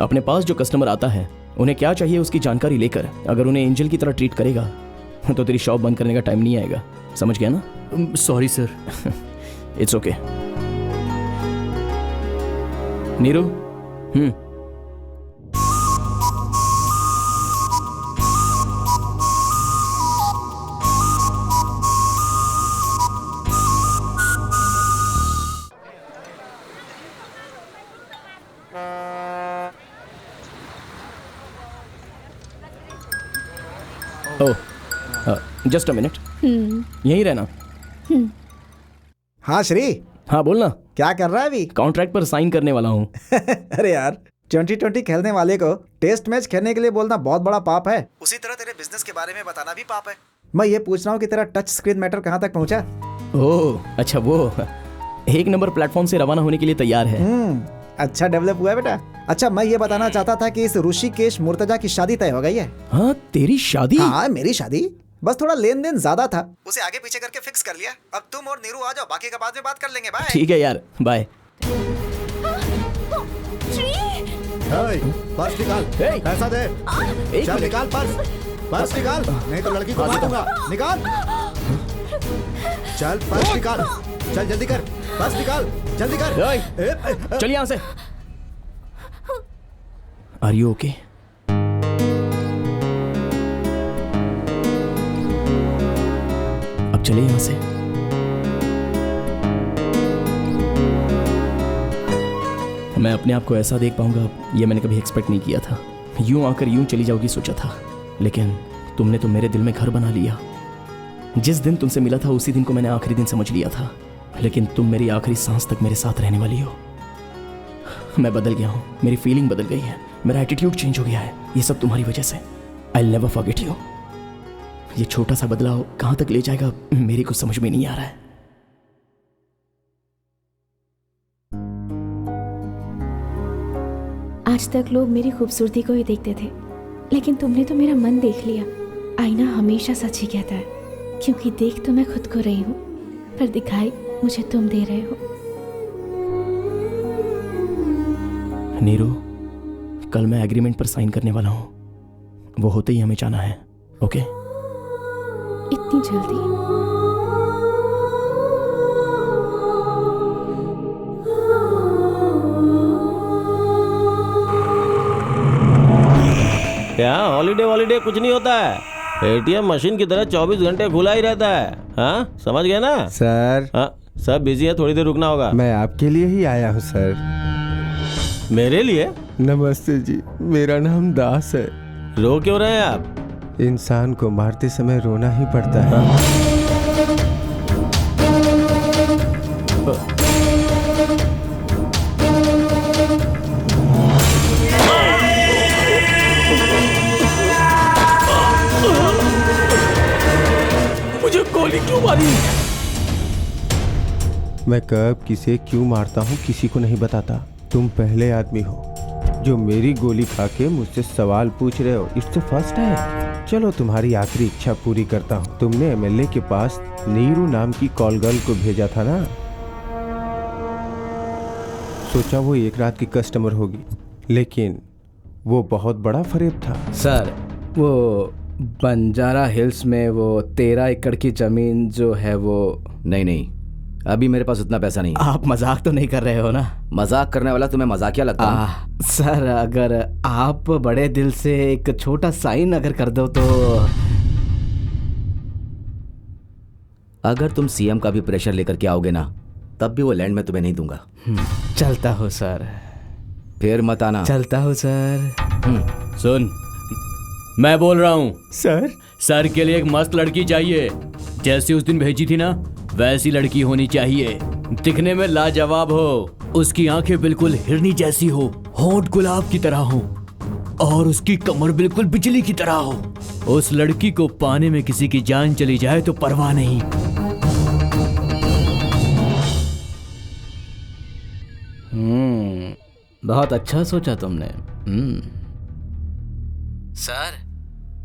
अपने पास जो कस्टमर आता है उन्हें क्या चाहिए उसकी जानकारी लेकर अगर उन्हें एंजल की तरह ट्रीट करेगा तो तेरी शॉप बंद करने का टाइम नहीं आएगा। समझ गया ना? Sorry sir. It's okay. Neeru, just a minute, यहीं रहना। हाँ श्री। हाँ बोलना। क्या कर रहा है अभी? कॉन्ट्रैक्ट पर साइन करने वाला हूँ। अरे यार, 2020 खेलने वाले को टेस्ट मैच खेलने के लिए बोलना बहुत बड़ा पाप है। उसी तरह तेरे बिजनेस के बारे में बताना भी पाप है। मैं ये पूछ रहा हूँ कि तेरा टच स्क्रीन मैटर कहाँ तक पहुँचा? ओह अच्छा, वो 1 नंबर प्लेटफॉर्म से रवाना होने के लिए तैयार है। अच्छा डेवलप हुआ है बेटा। अच्छा, मैं ये बताना चाहता था कि इस ऋषिकेश मुर्तजा की शादी तय हो गई है। हाँ तेरी शादी? हाँ मेरी शादी, बस थोड़ा लेन देन ज्यादा था, उसे आगे पीछे करके फिक्स कर लिया। अब तुम और नीरू आ जाओ, बाकी का बाद में बात कर लेंगे। बाय। ठीक है यार, बाय। पर्स निकाल, पैसा दे। चल निकाल पर्स, पर्स निकाल, नहीं तो लड़की को मारूंगा। निकाल, चल पर्स निकाल, चल जल्दी कर, पर्स निकाल, जल्दी कर। चल यहाँ से। Are you okay? अब चले यहाँ से। मैं अपने आप को ऐसा देख पाऊंगा ये मैंने कभी एक्सपेक्ट नहीं किया था। यूं आकर यूं चली जाओगी सोचा था, लेकिन तुमने तो मेरे दिल में घर बना लिया। जिस दिन तुमसे मिला था उसी दिन को मैंने आखिरी दिन समझ लिया था, लेकिन तुम मेरी आखिरी सांस तक मेरे साथ रहने वाली हो। मैं बदल गया हूँ, मेरी फीलिंग बदल गई है, मेरा एटीट्यूड चेंज हो गया है। ये सब तुम्हारी वजह से। I never forget you. ये छोटा सा बदलाव कहाँ तक ले जाएगा मेरी कुछ समझ में नहीं आ रहा है। आज तक लोग मेरी खूबसूरती को ही देखते थे, लेकिन तुमने तो मेरा मन देख लिया। आईना हमेशा सच ही कहता है, क्योंकि देख तो मैं खुद को रही हूँ, पर दिखाई मुझे तुम दे रहे हो। नीरू, कल मैं एग्रीमेंट पर साइन करने वाला हूँ, वो होते ही हमें जाना है। ओके? इतनी जल्दी? क्या हॉलीडे वॉलीडे कुछ नहीं होता है। एटीएम मशीन की तरह 24 घंटे खुला ही रहता है। हाँ समझ गए ना सर? हाँ सब बिजी है, थोड़ी देर रुकना होगा। मैं आपके लिए ही आया हूँ सर। मेरे लिए? नमस्ते जी, मेरा नाम दास है। रो क्यों रहे हैं आप? इंसान को मारते समय रोना ही पड़ता है। मुझे गोली क्यों मारी? मैं कब किसे क्यों मारता हूँ किसी को नहीं बताता। तुम पहले आदमी हो जो मेरी गोली खा के मुझसे सवाल पूछ रहे हो। It's the first time. चलो तुम्हारी आखिरी इच्छा पूरी करता हूँ। तुमने एमएलए के पास नीरू नाम की कॉल गर्ल को भेजा था ना? सोचा वो एक रात की कस्टमर होगी, लेकिन वो बहुत बड़ा फरेब था। सर वो बंजारा हिल्स में वो 13 एकड़ की जमीन जो है वो। नहीं, अभी मेरे पास उतना पैसा नहीं। आप मजाक तो नहीं कर रहे हो ना? मजाक करने वाला तुम्हें मजाकिया लगता है? सर अगर आप बड़े दिल से एक छोटा साइन अगर कर दो तो। अगर तुम सीएम का भी प्रेशर लेकर के आओगे ना तब भी वो लैंड मैं तुम्हें नहीं दूंगा। चलता हो सर। फिर मत आना। चलता हो सर। सुन, मैं बोल रहा हूँ सर। सर के लिए एक मस्त लड़की चाहिए, जैसी उस दिन भेजी थी ना वैसी लड़की होनी चाहिए। दिखने में लाजवाब हो, उसकी आंखें बिल्कुल हिरनी जैसी हो, होंठ गुलाब की तरह हो और उसकी कमर बिल्कुल बिजली की तरह हो। उस लड़की को पाने में किसी की जान चली जाए तो परवाह नहीं। बहुत अच्छा सोचा तुमने। सर,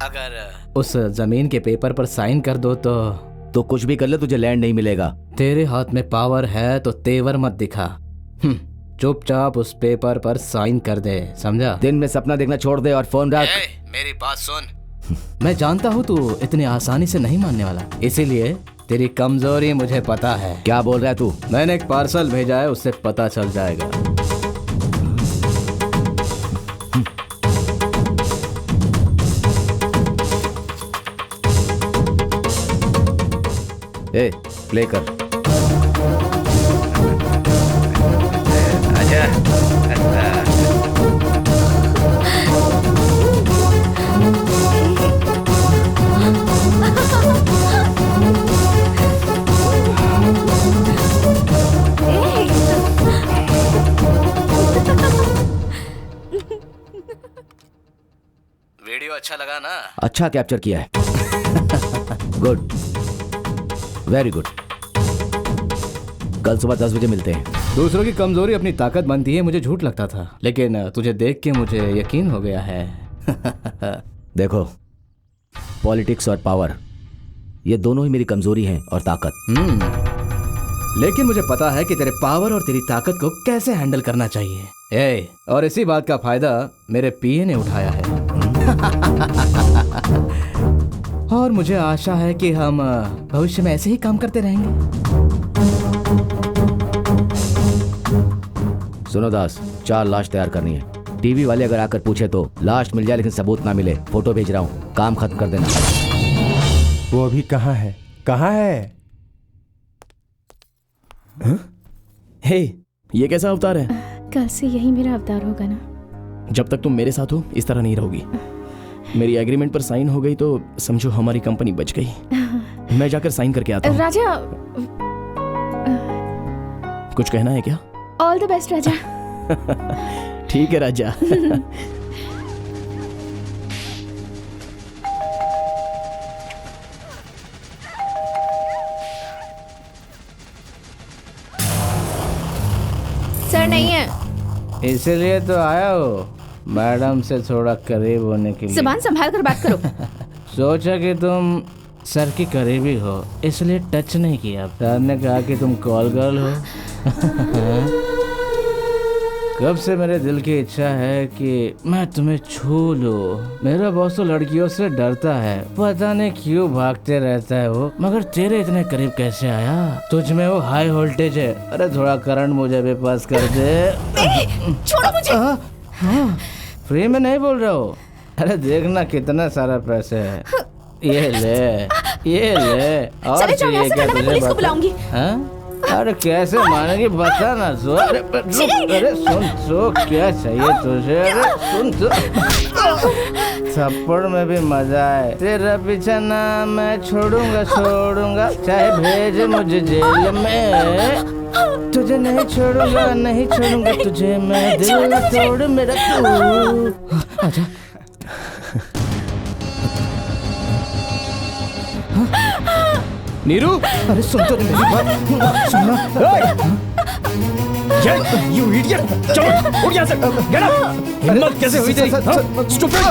अगर उस जमीन के पेपर पर साइन कर दो तो कुछ भी कर ले तुझे लैंड नहीं मिलेगा। तेरे हाथ में पावर है तो तेवर मत दिखा। चुपचाप उस पेपर पर साइन कर दे, समझा? दिन में सपना देखना छोड़ दे और फोन रख। मेरी बात सुन। मैं जानता हूँ तू इतनी आसानी से नहीं मानने वाला, इसीलिए तेरी कमजोरी मुझे पता है। क्या बोल रहा है तू? मैंने एक पार्सल भेजा है, उससे पता चल जाएगा। ए, प्ले कर। वीडियो अच्छा लगा ना? अच्छा कैप्चर किया है। Good, very good. कल सुबह 10 बजे मिलते हैं। दूसरों की कमजोरी अपनी ताकत बनती है, मुझे झूठ लगता था, लेकिन तुझे देख के मुझे यकीन हो गया है। देखो, पॉलिटिक्स और पावर ये दोनों ही मेरी कमजोरी हैं और ताकत। लेकिन मुझे पता है कि तेरे पावर और तेरी ताकत को कैसे हैंडल करना चाहिए। और इसी बात का फायदा मेरे पीए ने उठाया है। और मुझे आशा है कि हम भविष्य में ऐसे ही काम करते रहेंगे। सुनो दास, 4 लाश तैयार करनी है। टीवी वाले अगर आकर पूछे तो लाश मिल जाए लेकिन सबूत ना मिले। फोटो भेज रहा हूँ, काम खत्म कर देना। वो अभी कहाँ है? कहाँ है? हे, ये कैसा अवतार है? कल से यही मेरा अवतार होगा ना। जब तक तुम मेरे साथ हो इस तरह नहीं रहोगी। मेरी एग्रीमेंट पर साइन हो गई तो समझो हमारी कंपनी बच गई। मैं जाकर साइन करके आता हूँ। राजा, कुछ कहना है क्या? ऑल द बेस्ट राजा। ठीक है राजा। सर नहीं है। इसीलिए तो आया हो मैडम से थोड़ा करीब होने के लिए। जुबान संभाल कर बात करो। सोचा कि तुम सर की करीबी हो इसलिए टच नहीं किया। सर ने कहा कि तुम कॉल गर्ल हो। कब से मेरे दिल की इच्छा है कि मैं तुम्हें छू लूं। मेरा बॉस तो लड़कियों से डरता है, पता नहीं क्यों भागते रहता है वो, मगर तेरे इतने करीब कैसे आया? तुझ में वो हाई वोल्टेज है। अरे थोड़ा करंट मुझे भी पास कर दे। छोड़ो मुझे। हाँ, फ्री में नहीं बोल रहा हूँ। अरे देखना कितना सारा पैसे है। ये ले और चाहिए क्या तुझे? बुलाऊंगी। अरे कैसे मानेगी बता ना। अरे सुन तो क्या चाहिए तुझे? अरे सुन तो। थप्पड़ में भी मजा है। तेरा पीछा ना मैं छोड़ूंगा चाहे भेज मुझे जेल में। तुझे नहीं छोड़ूंगा तुझे मैं। दिल तोड़ मेरा तू। आजा। नीरू, अरे सुन तो मेरी बात। सुनना। You idiot! चलो, उठ यहाँ से। Get up! हिम्मत कैसे हुई तेरी? Stupid!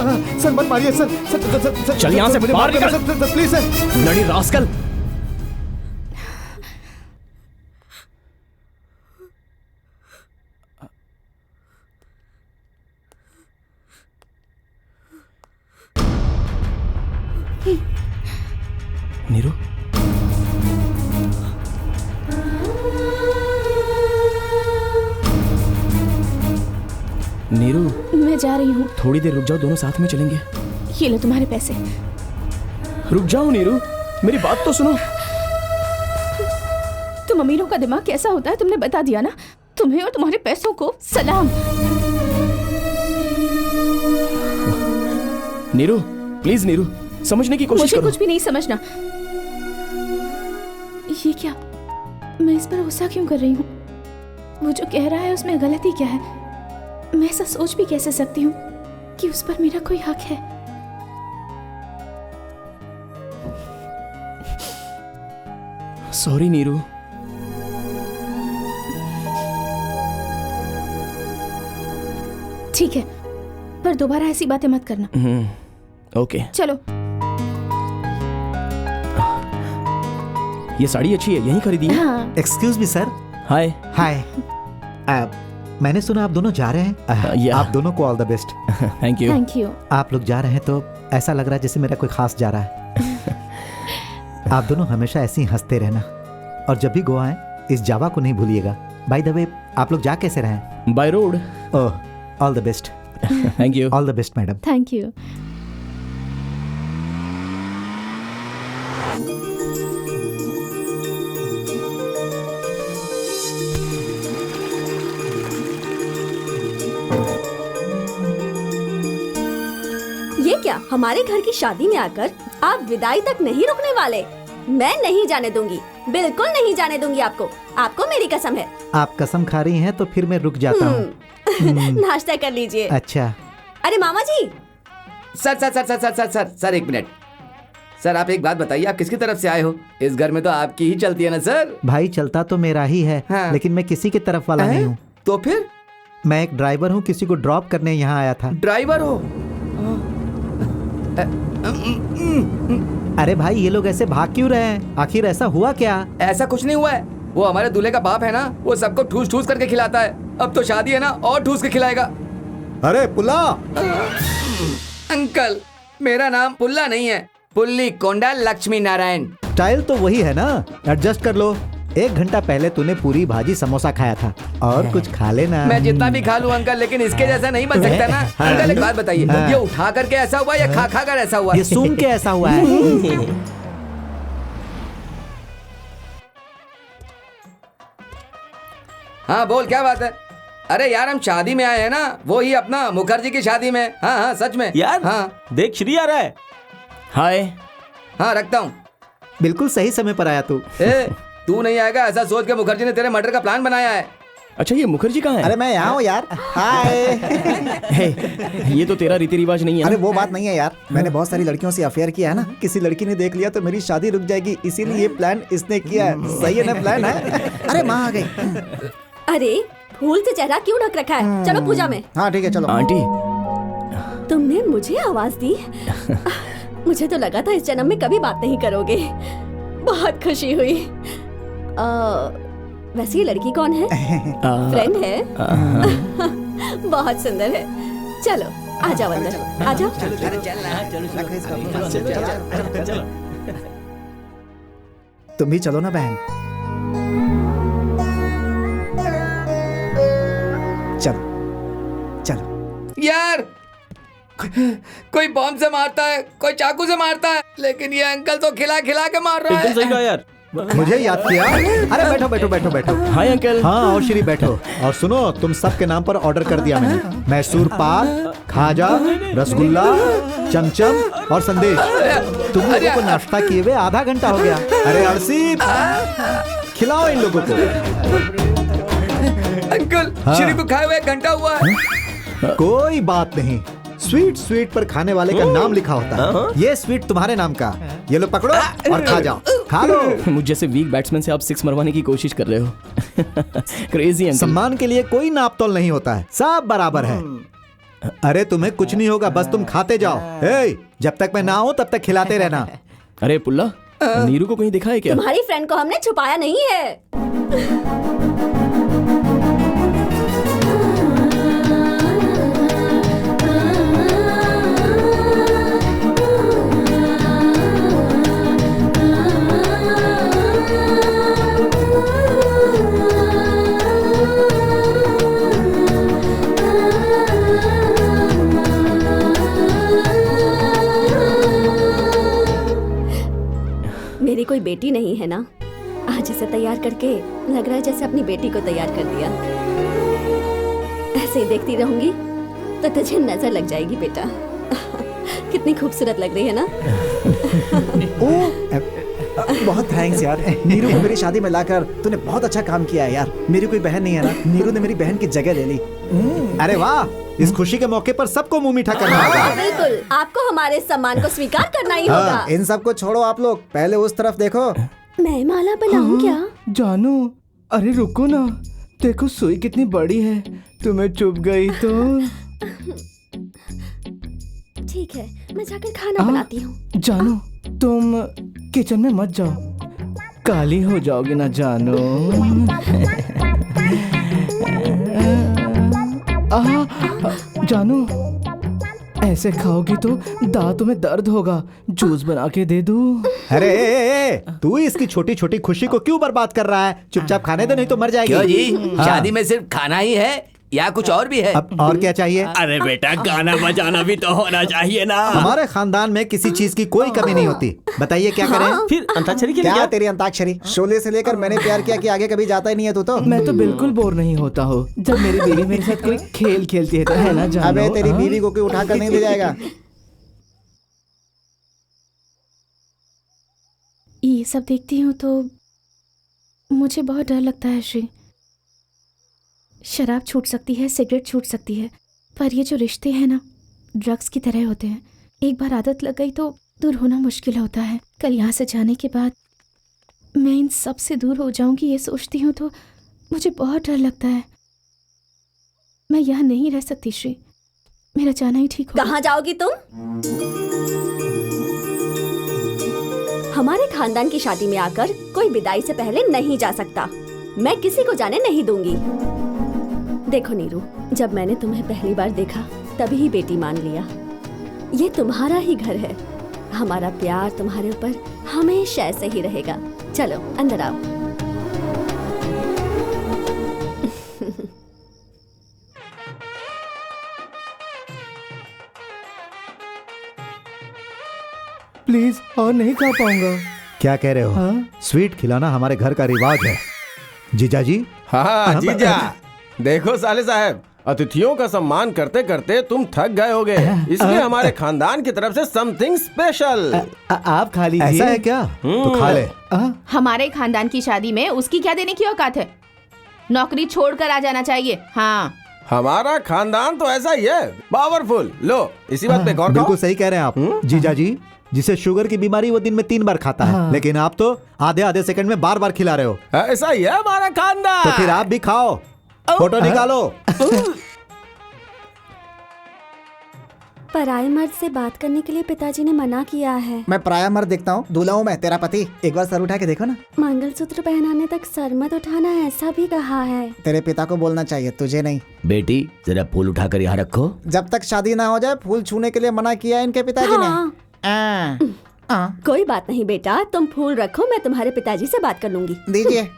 सर मत मारिए सर। चल यहाँ से बाहर निकल। Please sir. Bloody rascal. Neeru, Neeru, मैं जा रही हूँ। थोड़ी देर रुक जाओ, दोनों साथ में चलेंगे। ये लो तुम्हारे पैसे। रुक जाओ नीरू, मेरी बात तो सुनो। तुम अमीरों का दिमाग कैसा होता है तुमने बता दिया ना। तुम्हें और तुम्हारे पैसों को सलाम। नीरू प्लीज नीरू, समझने की कोशिश मुझे करो। कुछ भी नहीं समझना। ये क्या, मैं इस पर गुस्सा क्यों कर रही हूँ? वो जो कह रहा है उसमें गलती क्या है? मैं ऐसा सोच भी कैसे सकती हूँ कि उस पर मेरा कोई हक है? सॉरी नीरू। ठीक है, पर दोबारा ऐसी बातें मत करना। ओके। चलो। ये साड़ी अच्छी है, यहीं खरीदी है? हाँ। Excuse me sir. Hi. Hi. मैंने सुना आप दोनों जा रहे हैं। आप दोनों को all the best. Thank you. Thank you. आप लोग जा रहे हैं तो ऐसा लग रहा है जैसे मेरा कोई खास जा रहा है। आप दोनों हमेशा ऐसे ही हंसते रहना, और जब भी गोवा आए इस जावा को नहीं भूलिएगा। बाय द वे, आप लोग जा कैसे रहे? By road. Oh, all the best. Thank you. All the best madam. Thank you. ये क्या, हमारे घर की शादी में आकर आप विदाई तक नहीं रुकने वाले? मैं नहीं जाने दूंगी, बिल्कुल नहीं जाने दूंगी आपको। आपको मेरी कसम है। आप कसम खा रही हैं तो फिर मैं रुक जाता हूँ। नाश्ता कर लीजिए। अच्छा। अरे मामा जी। Sir sir sir sir sir sir sir sir, एक मिनट। सर आप एक बात बताइए, आप किसकी तरफ से आए हो? इस घर में तो आपकी ही चलती है ना सर? भाई चलता तो मेरा ही है, हाँ। लेकिन मैं किसी की तरफ वाला नहीं हूँ। तो फिर? मैं एक ड्राइवर हूँ, किसी को ड्रॉप करने यहाँ आया था। ड्राइवर हो? अरे भाई ये लोग ऐसे भाग क्यों रहे हैं? आखिर ऐसा हुआ क्या? ऐसा कुछ नहीं हुआ है। वो हमारे दूल्हे का बाप है ना, वो सबको ठूस ठूस करके खिलाता है। अब तो शादी है ना, और ठूस के खिलाएगा। अरे पुल्ला। अंकल, मेरा नाम पुल्ला नहीं है, पुल्ली कोंडा लक्ष्मी नारायण। स्टाइल तो वही है ना, एडजस्ट कर लो। 1 घंटा पहले तूने पूरी भाजी समोसा खाया था, और कुछ खा लेना। मैं जितना भी खा लूं अंकल, लेकिन इसके जैसा नहीं बन सकता ना। अंकल एक बात बताइए, ये उठा करके ऐसा हुआ या खा खा कर ऐसा हुआ? ये सूंघ के ऐसा हुआ है। हाँ बोल, क्या बात है? अरे यार हम शादी में आए हैं ना, वो ही अपना मुखर्जी की शादी में। हाँ हाँ सच में यार। हाँ देख श्री आ रहा है। हाय। हाँ रखता हूँ। बिल्कुल सही समय पर आया तू। तू नहीं आएगा ऐसा सोच के मुखर्जी ने तेरे मर्डर का प्लान बनाया है। अच्छा ये मुखर्जी कहाँ है? अरे मैं यहाँ हूँ यार। हाय। ये तो तेरा रीति रिवाज नहीं है। अरे वो बात नहीं है यार, मैंने बहुत सारी लड़कियों से अफेयर किया है ना। किसी लड़की ने देख लिया तो मेरी शादी रुक जाएगी, इसीलिए ये प्लान इसने किया है। सही है ना प्लान? है। अरे माँ आ गई। अरे फूल से चेहरा क्यों ढक रखा है? चलो पूजा में। हाँ ठीक है चलो। आंटी तुमने मुझे आवाज दी? मुझे तो लगा था इस जन्म में कभी बात नहीं करोगे। बहुत खुशी हुई। वैसे ये लड़की कौन है? फ्रेंड है? बहुत सुंदर है। चलो आ जाओ अंदर, आ जाओ। तुम भी चलो ना बहन। चलो चलो। यार कोई बॉम्ब से मारता है, कोई चाकू से मारता है, लेकिन ये अंकल तो खिला खिला के मार रहा है। एकदम सही कहा यार। मुझे याद किया। अरे बैठो बैठो बैठो बैठो। Hi uncle. हाँ और श्री बैठो। और सुनो, तुम सबके नाम पर ऑर्डर कर दिया मैंने। मैसूर पाक, खाजा, रसगुल्ला, चमचम और संदेश। तुम लोगों को नाश्ता किए हुए आधा घंटा हो गया। अरे अर्सी, खिलाओ इन लोगों को। अंकल श्री को खाए हुए 1 घंटा हुआ है। कोई बात नहीं, स्वीट स्वीट पर खाने वाले का नाम लिखा होता है। ये स्वीट तुम्हारे नाम का, ये लो पकड़ो और खा जाओ। खा लो। मुझ जैसे वीक बैट्समैन से आप 6 मरवाने की कोशिश कर रहे हो। Crazy uncle. सम्मान के लिए कोई नाप तोल नहीं होता है, सब बराबर है। अरे तुम्हें कुछ नहीं होगा, बस तुम खाते जाओ। जब तक मैं ना आऊं तब तक खिलाते रहना। अरे पुल्ला, नीरू को कहीं दिखा है क्या? तुम्हारी फ्रेंड को हमने छुपाया नहीं है। मेरी कोई बेटी नहीं है ना? आज इसे तैयार करके लग रहा है जैसे अपनी बेटी को तैयार कर दिया। ऐसे ही देखती रहूंगी तो तुझे नजर लग जाएगी बेटा। कितनी खूबसूरत लग रही है ना। बहुत थैंक्स यार, नीरू को मेरी शादी में लाकर तूने बहुत अच्छा काम किया है यार। मेरी कोई बहन नहीं है ना, नीरू ने मेरी बहन की जगह ले ली। अरे वाह, इस खुशी के मौके पर सबको मुंह मीठा करना होगा। हाँ, बिल्कुल, आपको हमारे सम्मान को स्वीकार करना ही होगा। इन सब को छोड़ो, आप लोग पहले उस तरफ देखो। मैं माला बनाऊं क्या? जानू, अरे रुको ना, देखो सुई कितनी बड़ी है, तुम्हें चुभ गई तो। ठीक है, मैं जाकर खाना बनाती हूँ। जानू, तुम किचन में मत जाओ, काली हो जाओगी ना जानू। जानू, ऐसे खाओगी तो दांतों में दर्द होगा, जूस बना के दे दूं? अरे तू इसकी छोटी छोटी खुशी को क्यों बर्बाद कर रहा है? चुपचाप खाने दो, नहीं तो मर जाएगी। क्यों जी, शादी में सिर्फ खाना ही है या कुछ और भी है? अब और क्या चाहिए? अरे बेटा, गाना बजाना भी तो होना चाहिए ना। हमारे खानदान में किसी चीज की कोई कमी नहीं होती। बताइए क्या करें? फिर अंताक्षरी के लिए क्या तेरी अंताक्षरी? शोले से लेकर मैंने प्यार किया कि आगे कभी जाता ही नहीं है तू तो। मैं तो बिल्कुल बोर नहीं होता हूँ जब मेरी बीवी मेरे साथ कोई खेल खेलती है, तो है ना जानू? अबे तेरी बीवी को कोई उठाकर नहीं ले जाएगा। ये सब देखती हूँ तो मुझे बहुत डर लगता है श्री। शराब छूट सकती है, सिगरेट छूट सकती है, पर ये जो रिश्ते हैं ना, ड्रग्स की तरह होते हैं। एक बार आदत लग गई तो दूर होना मुश्किल होता है। कल यहाँ से जाने के बाद मैं इन सब से दूर हो जाऊंगी, ये सोचती हूँ तो मुझे बहुत डर लगता है। मैं यहाँ नहीं रह सकती श्री, मेरा जाना ही ठीक होगा। कहाँ जाओगी तुम? हमारे खानदान की शादी में आकर कोई विदाई से पहले नहीं जा सकता। मैं किसी को जाने नहीं दूंगी। देखो नीरू, जब मैंने तुम्हें पहली बार देखा तभी ही बेटी मान लिया। ये तुम्हारा ही घर है। हमारा प्यार तुम्हारे ऊपर हमेशा ऐसे ही रहेगा। चलो अंदर आओ। प्लीज, और नहीं खा पाऊंगा। क्या कह रहे हो? हाँ? स्वीट खिलाना हमारे घर का रिवाज है। जीजा जी। हाँ जीजा, देखो साले साहब, अतिथियों का सम्मान करते करते तुम थक गए होगे, इसलिए हमारे खानदान की तरफ से समथिंग स्पेशल। आप खा लीजिए। ऐसा है क्या? तो खा ले। हमारे खानदान की शादी में उसकी क्या देने की औकात है? नौकरी छोड़कर आ जाना चाहिए। हाँ, हमारा खानदान तो ऐसा ही है, पावरफुल। लो, इसी बात पे गौर करो। बिल्कुल सही कह रहे हैं आप जीजा जी। जिसे शुगर की बीमारी वो दिन में 3 बार खाता है, लेकिन आप तो आधे आधे सेकंड में बार बार खिला रहे हो। ऐसा ही है हमारा खानदान। तो फिर आप भी खाओ, फोटो निकालो। पराये मर्द से बात करने के लिए पिताजी ने मना किया है। मैं पराया मर्द देखता हूँ, दूल्हा हूँ मैं, तेरा पति। एक बार सर उठा के देखो ना। मंगलसूत्र पहनाने तक सर मत उठाना, ऐसा भी कहा है। तेरे पिता को बोलना चाहिए, तुझे नहीं। बेटी जरा फूल उठाकर यहाँ रखो। जब तक शादी ना हो जाए फूल छूने के लिए मना किया इनके पिताजी ने। कोई बात नहीं बेटा, तुम फूल रखो, मैं तुम्हारे पिताजी से बात कर लूंगी। दीजिए।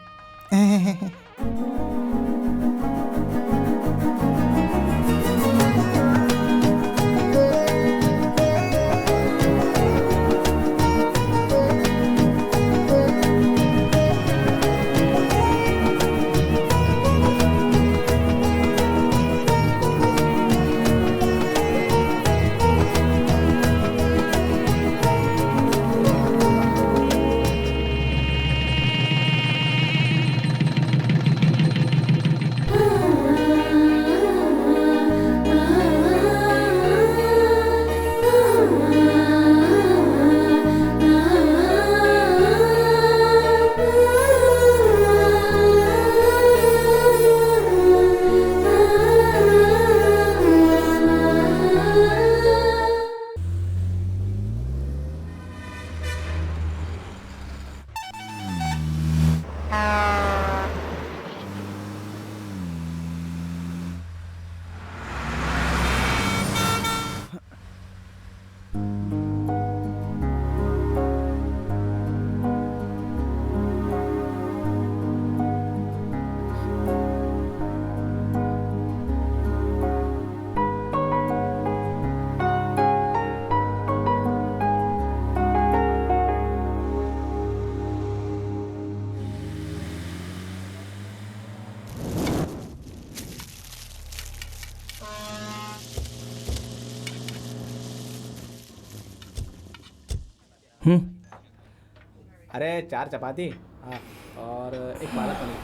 अरे 4 चपाती, हाँ, और एक पालक पनीर,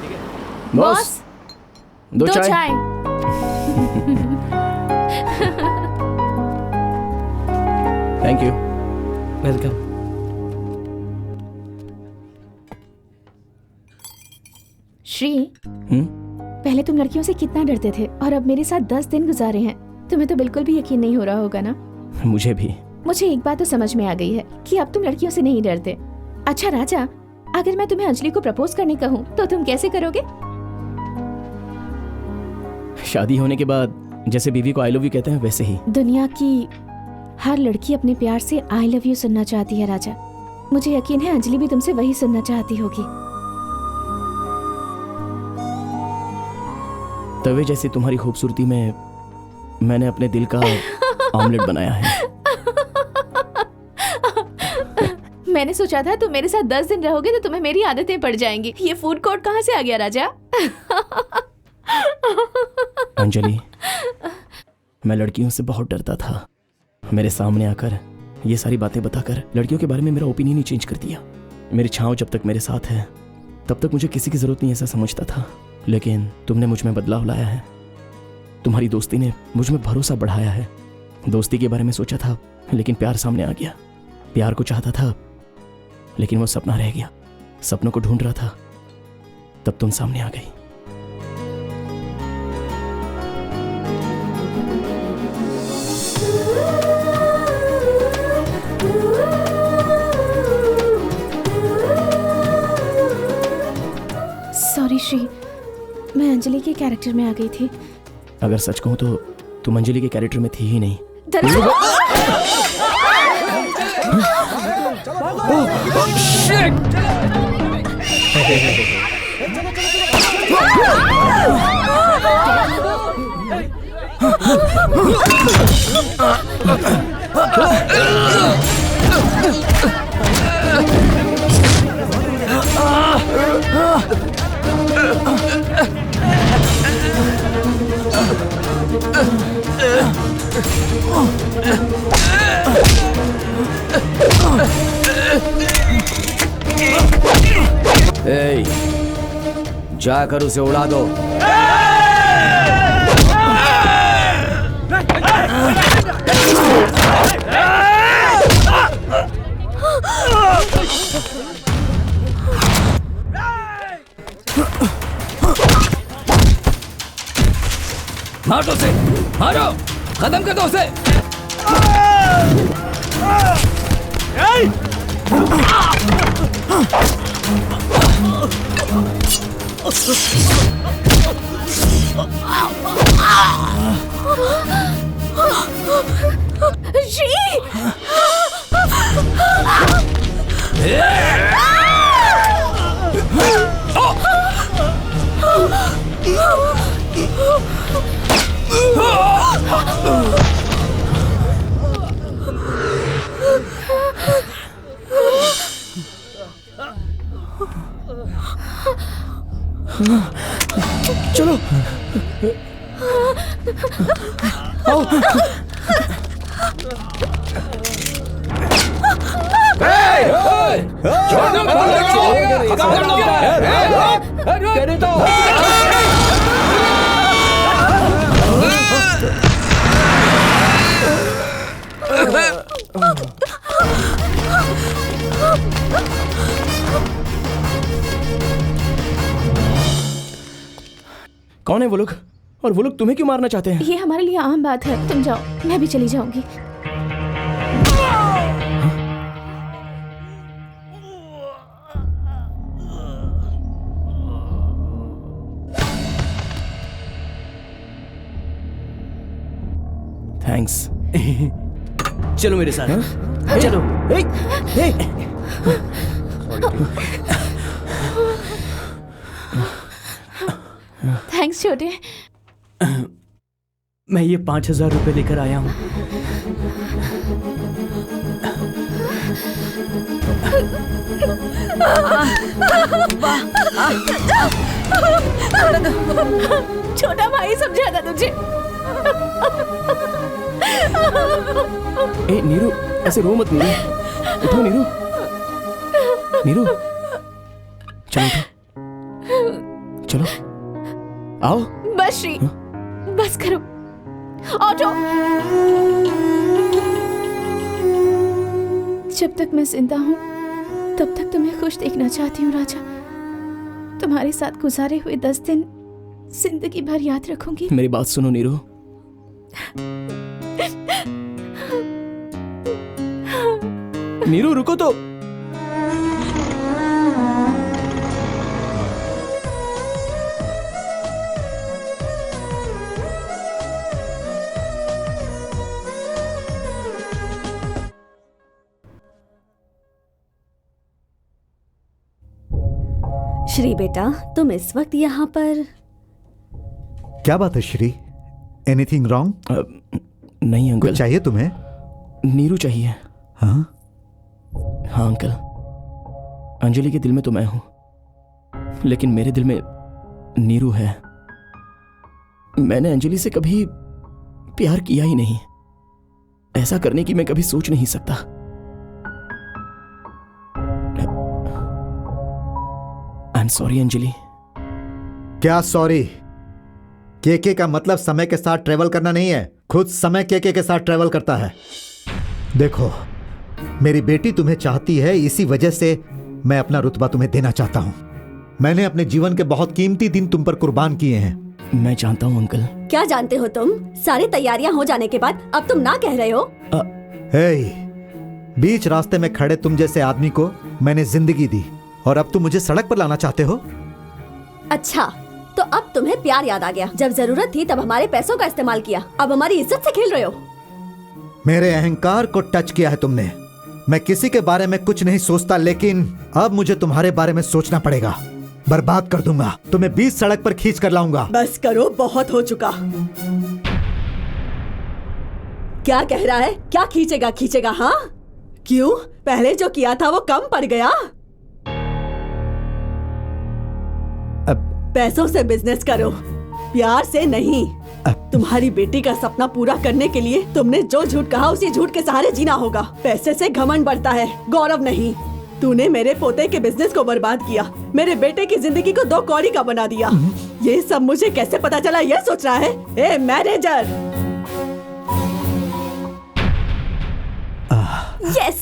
ठीक है? बॉस, 2 चाय। Thank you. वेलकम। श्री, पहले तुम लड़कियों से कितना डरते थे और अब मेरे साथ 10 दिन गुजारे हैं। तुम्हें तो बिल्कुल भी यकीन नहीं हो रहा होगा ना? मुझे भी। मुझे एक बात तो समझ में आ गई है कि अब तुम लड़कियों से नहीं डरते। अच्छा राजा, अगर मैं तुम्हें अंजलि को प्रपोज करने कहूँ तो तुम कैसे करोगे? शादी होने के बाद जैसे बीवी को आई लव यू कहते हैं वैसे ही। दुनिया की हर लड़की अपने प्यार से आई लव यू सुनना चाहती है राजा। मुझे यकीन है अंजलि भी तुमसे वही सुनना चाहती होगी। तवे जैसी तुम्हारी खूबसूरती में मैंने अपने दिल का ऑमलेट बनाया है। मैंने सोचा था तुम मेरे साथ 10 दिन रहोगे तो तुम्हें मेरी आदतें पड़ जाएंगी। ये फूड कोर्ट कहाँ से आ गया राजा? अंजलि, मैं लड़कियों से बहुत डरता था। मेरे सामने आकर ये सारी बातें बताकर लड़कियों के बारे में मेरा ओपिनियन ही चेंज कर दिया। मेरी छाँव जब तक मेरे साथ है तब तक मुझे किसी की जरूरत नहीं, ऐसा समझता था। लेकिन तुमने मुझ में बदलाव लाया है। तुम्हारी दोस्ती ने मुझ में भरोसा बढ़ाया है। दोस्ती के बारे में सोचा था लेकिन प्यार सामने आ गया। प्यार को चाहता था लेकिन वो सपना रह गया। सपनों को ढूंढ रहा था तब तुम सामने आ गई। सॉरी श्री, मैं अंजलि के कैरेक्टर में आ गई थी। अगर सच कहूं तो तुम अंजलि के कैरेक्टर में थी ही नहीं। जाकर उसे उड़ा दो। मारो उसे, मारो, खत्म कर दो उसे। चलो आओ। कौन है वो लोग और वो लोग तुम्हें क्यों मारना चाहते हैं? ये हमारे लिए आम बात है। तुम जाओ, मैं भी चली जाऊंगी। थैंक्स। चलो मेरे साथ। चलो। थैंक्स छोटे। मैं ये 5,000 रुपए लेकर आया हूँ। छोटा भाई समझा था तुझे। ए नीरू, ऐसे रो मत नीरू। उठो नीरू, नीरू, चलो उठो, चलो आओ। बस श्री, बस करो, ऑटो। जब तक मैं जिंदा हूँ तब तक तुम्हें खुश देखना चाहती हूँ राजा। तुम्हारे साथ गुजारे हुए 10 दिन जिंदगी भर याद रखूंगी। मेरी बात सुनो नीरू, नीरू रुको तो। श्री बेटा, तुम इस वक्त यहाँ पर? क्या बात है श्री? Anything wrong? नहीं अंकल। कुछ चाहिए तुम्हें? नीरू चाहिए। हाँ हाँ अंकल, अंजलि के दिल में तो मैं हूं, लेकिन मेरे दिल में नीरू है। मैंने अंजलि से कभी प्यार किया ही नहीं। ऐसा करने की मैं कभी सोच नहीं सकता। I am sorry Anjali. क्या सॉरी? केके का मतलब समय के साथ ट्रेवल करना नहीं है। खुद समय केके के साथ ट्रेवल करता है। देखो, मेरी बेटी तुम्हें चाहती है, इसी वजह से मैं अपना रुतबा तुम्हें देना चाहता हूं। मैंने अपने जीवन के बहुत कीमती दिन तुम पर कुर्बान किए हैं। मैं जानता हूं अंकल। क्या जानते हो तुम? सारी तैयारियां हो जाने के बाद अब तुम ना कह रहे हो? बीच रास्ते में खड़े तुम जैसे आदमी को मैंने जिंदगी दी और अब तुम मुझे सड़क पर लाना चाहते हो? अच्छा, तो अब तुम्हें प्यार याद आ गया। जब जरूरत थी तब हमारे पैसों का इस्तेमाल किया, अब हमारी इज्जत से खेल रहे हो। मेरे अहंकार को टच किया है तुमने। मैं किसी के बारे में कुछ नहीं सोचता, लेकिन अब मुझे तुम्हारे बारे में सोचना पड़ेगा। बर्बाद कर दूंगा तुम्हें, बीच सड़क पर खींच कर लाऊंगा। बस करो, बहुत हो चुका। क्या कह रहा है? क्या खींचेगा खींचेगा? हाँ, क्यों? पहले जो किया था वो कम पड़ गया? पैसों से बिजनेस करो, प्यार से नहीं। तुम्हारी बेटी का सपना पूरा करने के लिए तुमने जो झूठ कहा उसी झूठ के सहारे जीना होगा। पैसे से घमंड बढ़ता है, गौरव नहीं। तूने मेरे पोते के बिजनेस को बर्बाद किया, मेरे बेटे की जिंदगी को 2 कौड़ी का बना दिया। ये सब मुझे कैसे पता चला, ये सोच रहा है? ए manager! Yes,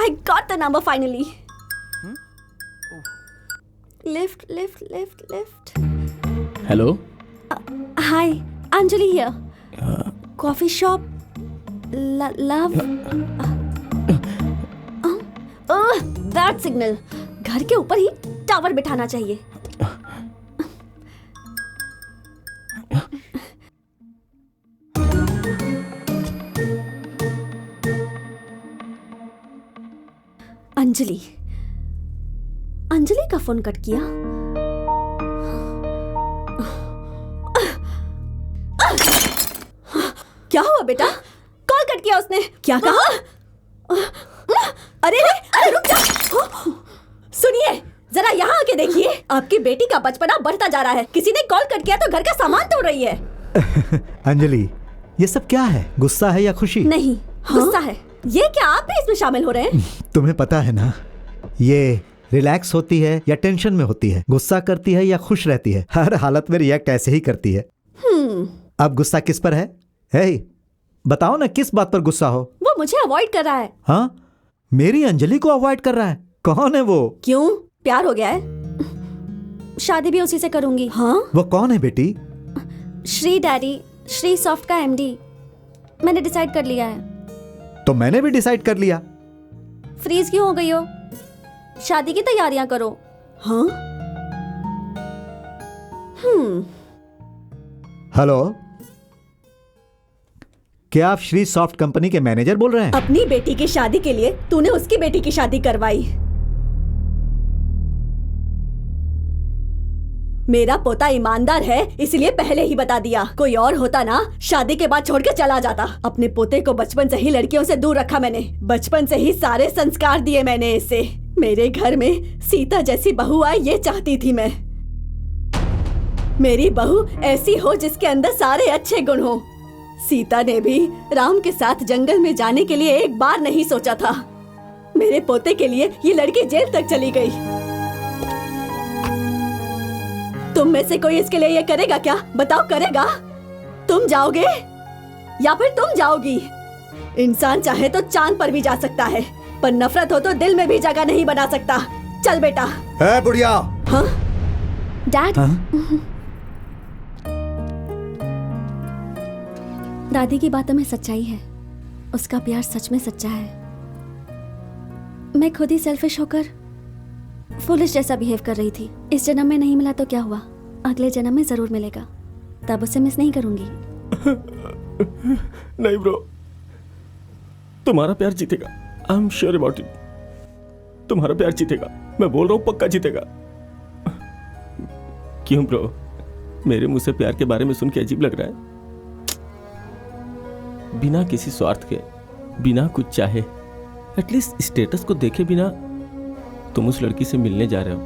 I got the number finally. Lift lift lift lift. Hello. Hi, Anjali here. Coffee shop love. That signal. घर के ऊपर ही टावर बिठाना चाहिए। अंजलि, अंजलि का फोन कट किया। क्या हुआ बेटा? कॉल कट किया उसने। क्या कहा? अरे अरे रुक जा। सुनिए, जरा यहाँ आके देखिए। आपकी बेटी का बचपना बढ़ता जा रहा है। किसी ने कॉल कट किया तो घर का सामान तोड़ रही है। अंजलि, ये सब क्या है? गुस्सा है या खुशी? नहीं, गुस्सा है। ये क्या आप भी इसमें शामिल हो रहे हैं? तुम्हें पता है ना, ये रिलैक्स होती है या टेंशन में होती है, गुस्सा करती है या खुश रहती है, हर हालत में रिएक्ट ऐसे ही करती है। अब गुस्सा किस पर है? बताओ ना, किस बात पर गुस्सा हो? वो मुझे अवॉइड कर रहा है। हाँ, मेरी अंजलि को अवॉइड कर रहा है? कौन है वो? क्यों, प्यार हो गया है? शादी भी उसी से करूंगी। हाँ। वो कौन है बेटी? श्री डैडी, श्री सॉफ्ट का एमडी। मैंने डिसाइड कर लिया है। तो मैंने भी डिसाइड कर लिया। फ्रीज क्यों हो गई हो? शादी की तैयारियां करो। हाँ। हेलो, क्या आप श्री सॉफ्ट कंपनी के मैनेजर बोल रहे हैं? अपनी बेटी की शादी के लिए तूने उसकी बेटी की शादी करवाई। मेरा पोता ईमानदार है, इसलिए पहले ही बता दिया। कोई और होता ना, शादी के बाद छोड़ के चला जाता। अपने पोते को बचपन से ही लड़कियों से दूर रखा मैंने। बचपन से ही सारे संस्कार दिए मैंने इसे। मेरे घर में सीता जैसी बहू आए, ये चाहती थी मैं। मेरी बहू ऐसी हो जिसके अंदर सारे अच्छे गुण हो। सीता ने भी राम के साथ जंगल में जाने के लिए एक बार नहीं सोचा था। मेरे पोते के लिए ये लड़की जेल तक चली गई। तुम में से कोई इसके लिए ये करेगा क्या? बताओ, करेगा? तुम जाओगे या फिर तुम जाओगी? इंसान चाहे तो चांद पर भी जा सकता है, पर नफरत हो तो दिल में भी जगह नहीं बना सकता। चल बेटा। है बुढ़िया। हाँ? डैड, दादी की बातों में सच्चाई है। उसका प्यार सच में सच्चा है। मैं खुद ही सेल्फिश होकर फुलिश जैसा बिहेव कर रही थी। इस जन्म में नहीं मिला तो क्या हुआ, अगले जन्म में जरूर मिलेगा, तब उसे मिस नहीं करूंगी। नहीं ब्रो, तुम्हारा प्यार जीतेगा। I am sure about it. तुम्हारा प्यार जीतेगा, मैं बोल रहा हूं, पक्का जीतेगा। क्यों ब्रो, मेरे मुंह से प्यार के बारे में सुन के अजीब लग रहा है? बिना किसी स्वार्थ के, बिना कुछ चाहे, एटलीस्ट स्टेटस को देखे बिना तुम उस लड़की से मिलने जा रहे हो।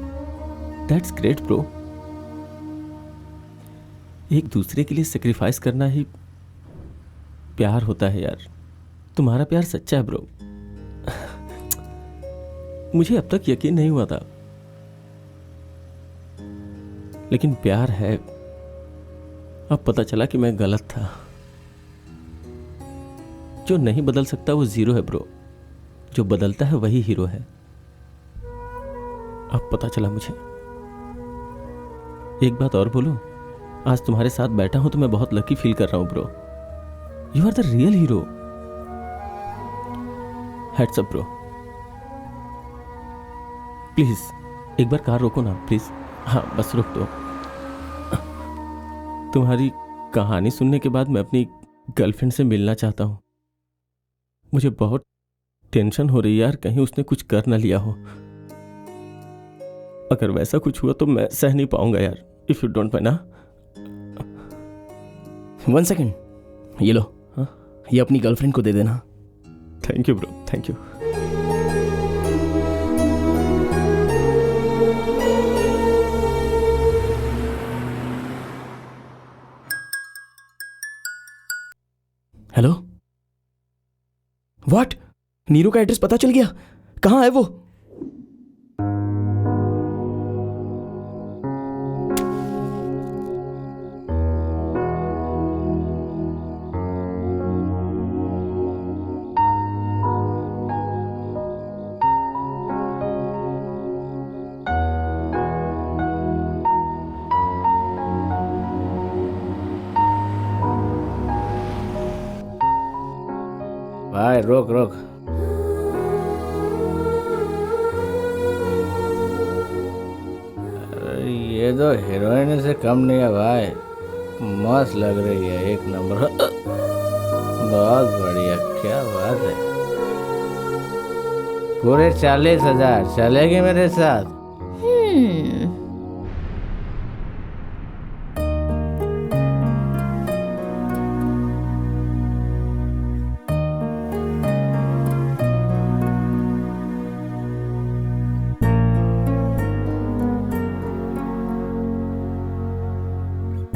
That's great bro. एक दूसरे के लिए सेक्रीफाइस करना ही प्यार होता है यार। तुम्हारा प्यार सच्चा है ब्रो। मुझे अब तक यकीन नहीं हुआ था, लेकिन प्यार है। अब पता चला कि मैं गलत था। जो नहीं बदल सकता वो जीरो है ब्रो, जो बदलता है वही हीरो है। अब पता चला मुझे। एक बात और बोलूं, आज तुम्हारे साथ बैठा हूं तो मैं बहुत लकी फील कर रहा हूं bro. You are the real hero. Heads up bro. Please एक बार कार रोको ना प्लीज। हाँ बस रुक दो। तुम्हारी कहानी सुनने के बाद मैं अपनी गर्लफ्रेंड से मिलना चाहता हूं। मुझे बहुत टेंशन हो रही है यार, कहीं उसने कुछ कर ना लिया हो। अगर वैसा कुछ हुआ तो मैं सह नहीं पाऊंगा यार। इफ यू डोंट माइंड ना। 1 सेकेंड, ये लो। हाँ, ये अपनी गर्लफ्रेंड को दे देना। Thank you bro, thank you. Hello, what? Neeru का एड्रेस पता चल गया? कहाँ है वो? भाई रोक रोक। अरे ये तो हीरोइन से कम नहीं है भाई। मस्त लग रही है, एक नंबर। बहुत बढ़िया, क्या बात है। पूरे 40,000 चलेगी मेरे साथ?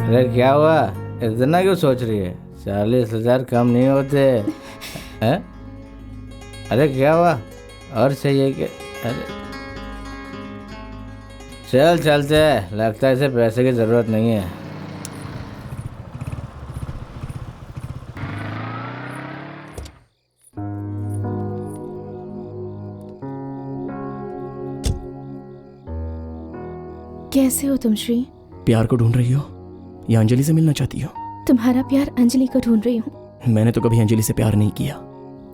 अरे क्या हुआ, इतना क्यों सोच रही है? 40,000 कम नहीं होते हैं? अरे क्या हुआ, और चाहिए क्या? अरे चल चलते हैं, लगता है इसे पैसे की जरूरत नहीं है। कैसे हो तुम श्री? प्यार को ढूंढ रही हो या अंजलि से मिलना चाहती हो? तुम्हारा प्यार अंजलि को ढूंढ रही हूँ। मैंने तो कभी अंजलि से प्यार नहीं किया।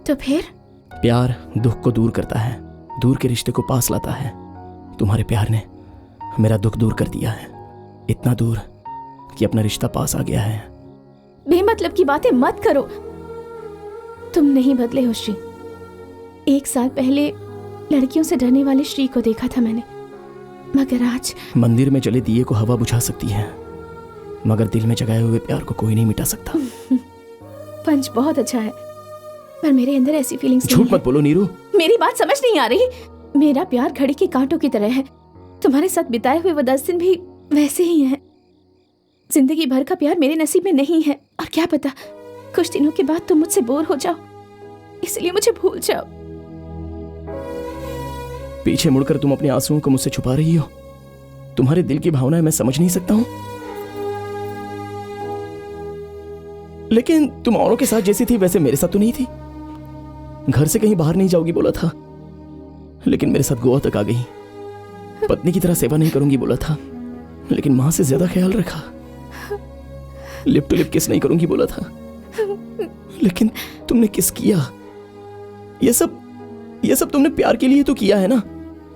तो फिर? प्यार दुख को दूर करता है, दूर के रिश्ते को पास लाता है। तुम्हारे प्यार ने मेरा दुख दूर कर दिया है, इतना दूर कि अपना रिश्ता पास आ गया है। बेमतलब की बातें मत करो। तुम नहीं बदले हो श्री। 1 साल पहले लड़कियों से डरने वाले श्री को देखा था मैंने, मगर आज मंदिर में जले दिए को हवा बुझा सकती है, मगर दिल में जगाए हुए प्यार को कोई नहीं मिटा सकता। पंच बहुत अच्छा है, पर मेरे अंदर ऐसी फीलिंग्स नहीं है। झूठ मत बोलो नीरू। मेरी बात समझ नहीं आ रही। मेरा प्यार घड़ी के कांटों की तरह है। तुम्हारे साथ बिताए हुए वो 10 दिन भी वैसे ही हैं। जिंदगी भर का प्यार मेरे नसीब में नहीं है, और क्या पता कुछ दिनों के बाद तुम मुझसे बोर हो जाओ, इसलिए मुझे भूल जाओ। पीछे मुड़कर तुम अपने आंसुओं को मुझसे छुपा रही हो। तुम्हारे दिल की भावनाएं मैं समझ नहीं सकता हूं, लेकिन तुम औरों के साथ जैसी थी वैसे मेरे साथ तो नहीं थी। घर से कहीं बाहर नहीं जाओगी बोला था, लेकिन मेरे साथ गोवा तक आ गई। पत्नी की तरह सेवा नहीं करूंगी बोला था, लेकिन मां से ज्यादा ख्याल रखा। लिप टू लिप किस नहीं करूंगी बोला था, लेकिन तुमने किस किया। ये सब तुमने प्यार के लिए तो किया है ना।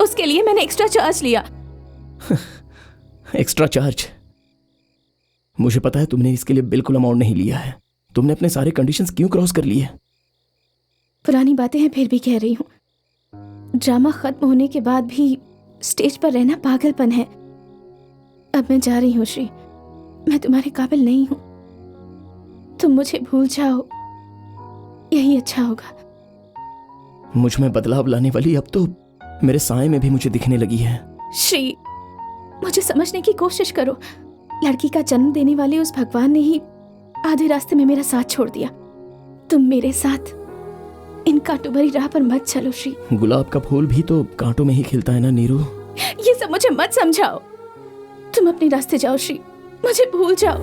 उसके लिए मैंने एक्स्ट्रा चार्ज लिया। Extra charge? मुझे पता है तुमने इसके लिए बिल्कुल अमाउंट नहीं लिया है। तुमने अपने सारे कंडीशंस क्यों क्रॉस कर लिए? पुरानी बातें हैं फिर भी कह रही हूँ। ड्रामा खत्म होने के बाद भी स्टेज पर रहना पागलपन है। अब मैं जा रही हूँ श्री, मैं तुम्हारे काबिल नहीं हूँ। तुम मुझे भूल जाओ, यही अच्छा होगा। मुझ में बदलाव लाने वाली अब तो मेरे साए में भी मुझे दिखने लगी है। श्री, मुझे समझने की कोशिश करो। लड़की का जन्म देने वाले उस भगवान ने ही आधे रास्ते में मेरा साथ छोड़ दिया। तुम मेरे साथ इन कांटों भरी राह पर मत चलो श्री। गुलाब का फूल भी तो कांटों में ही खिलता है ना नीरू। ये सब मुझे मत समझाओ। तुम अपने रास्ते जाओ श्री, मुझे भूल जाओ।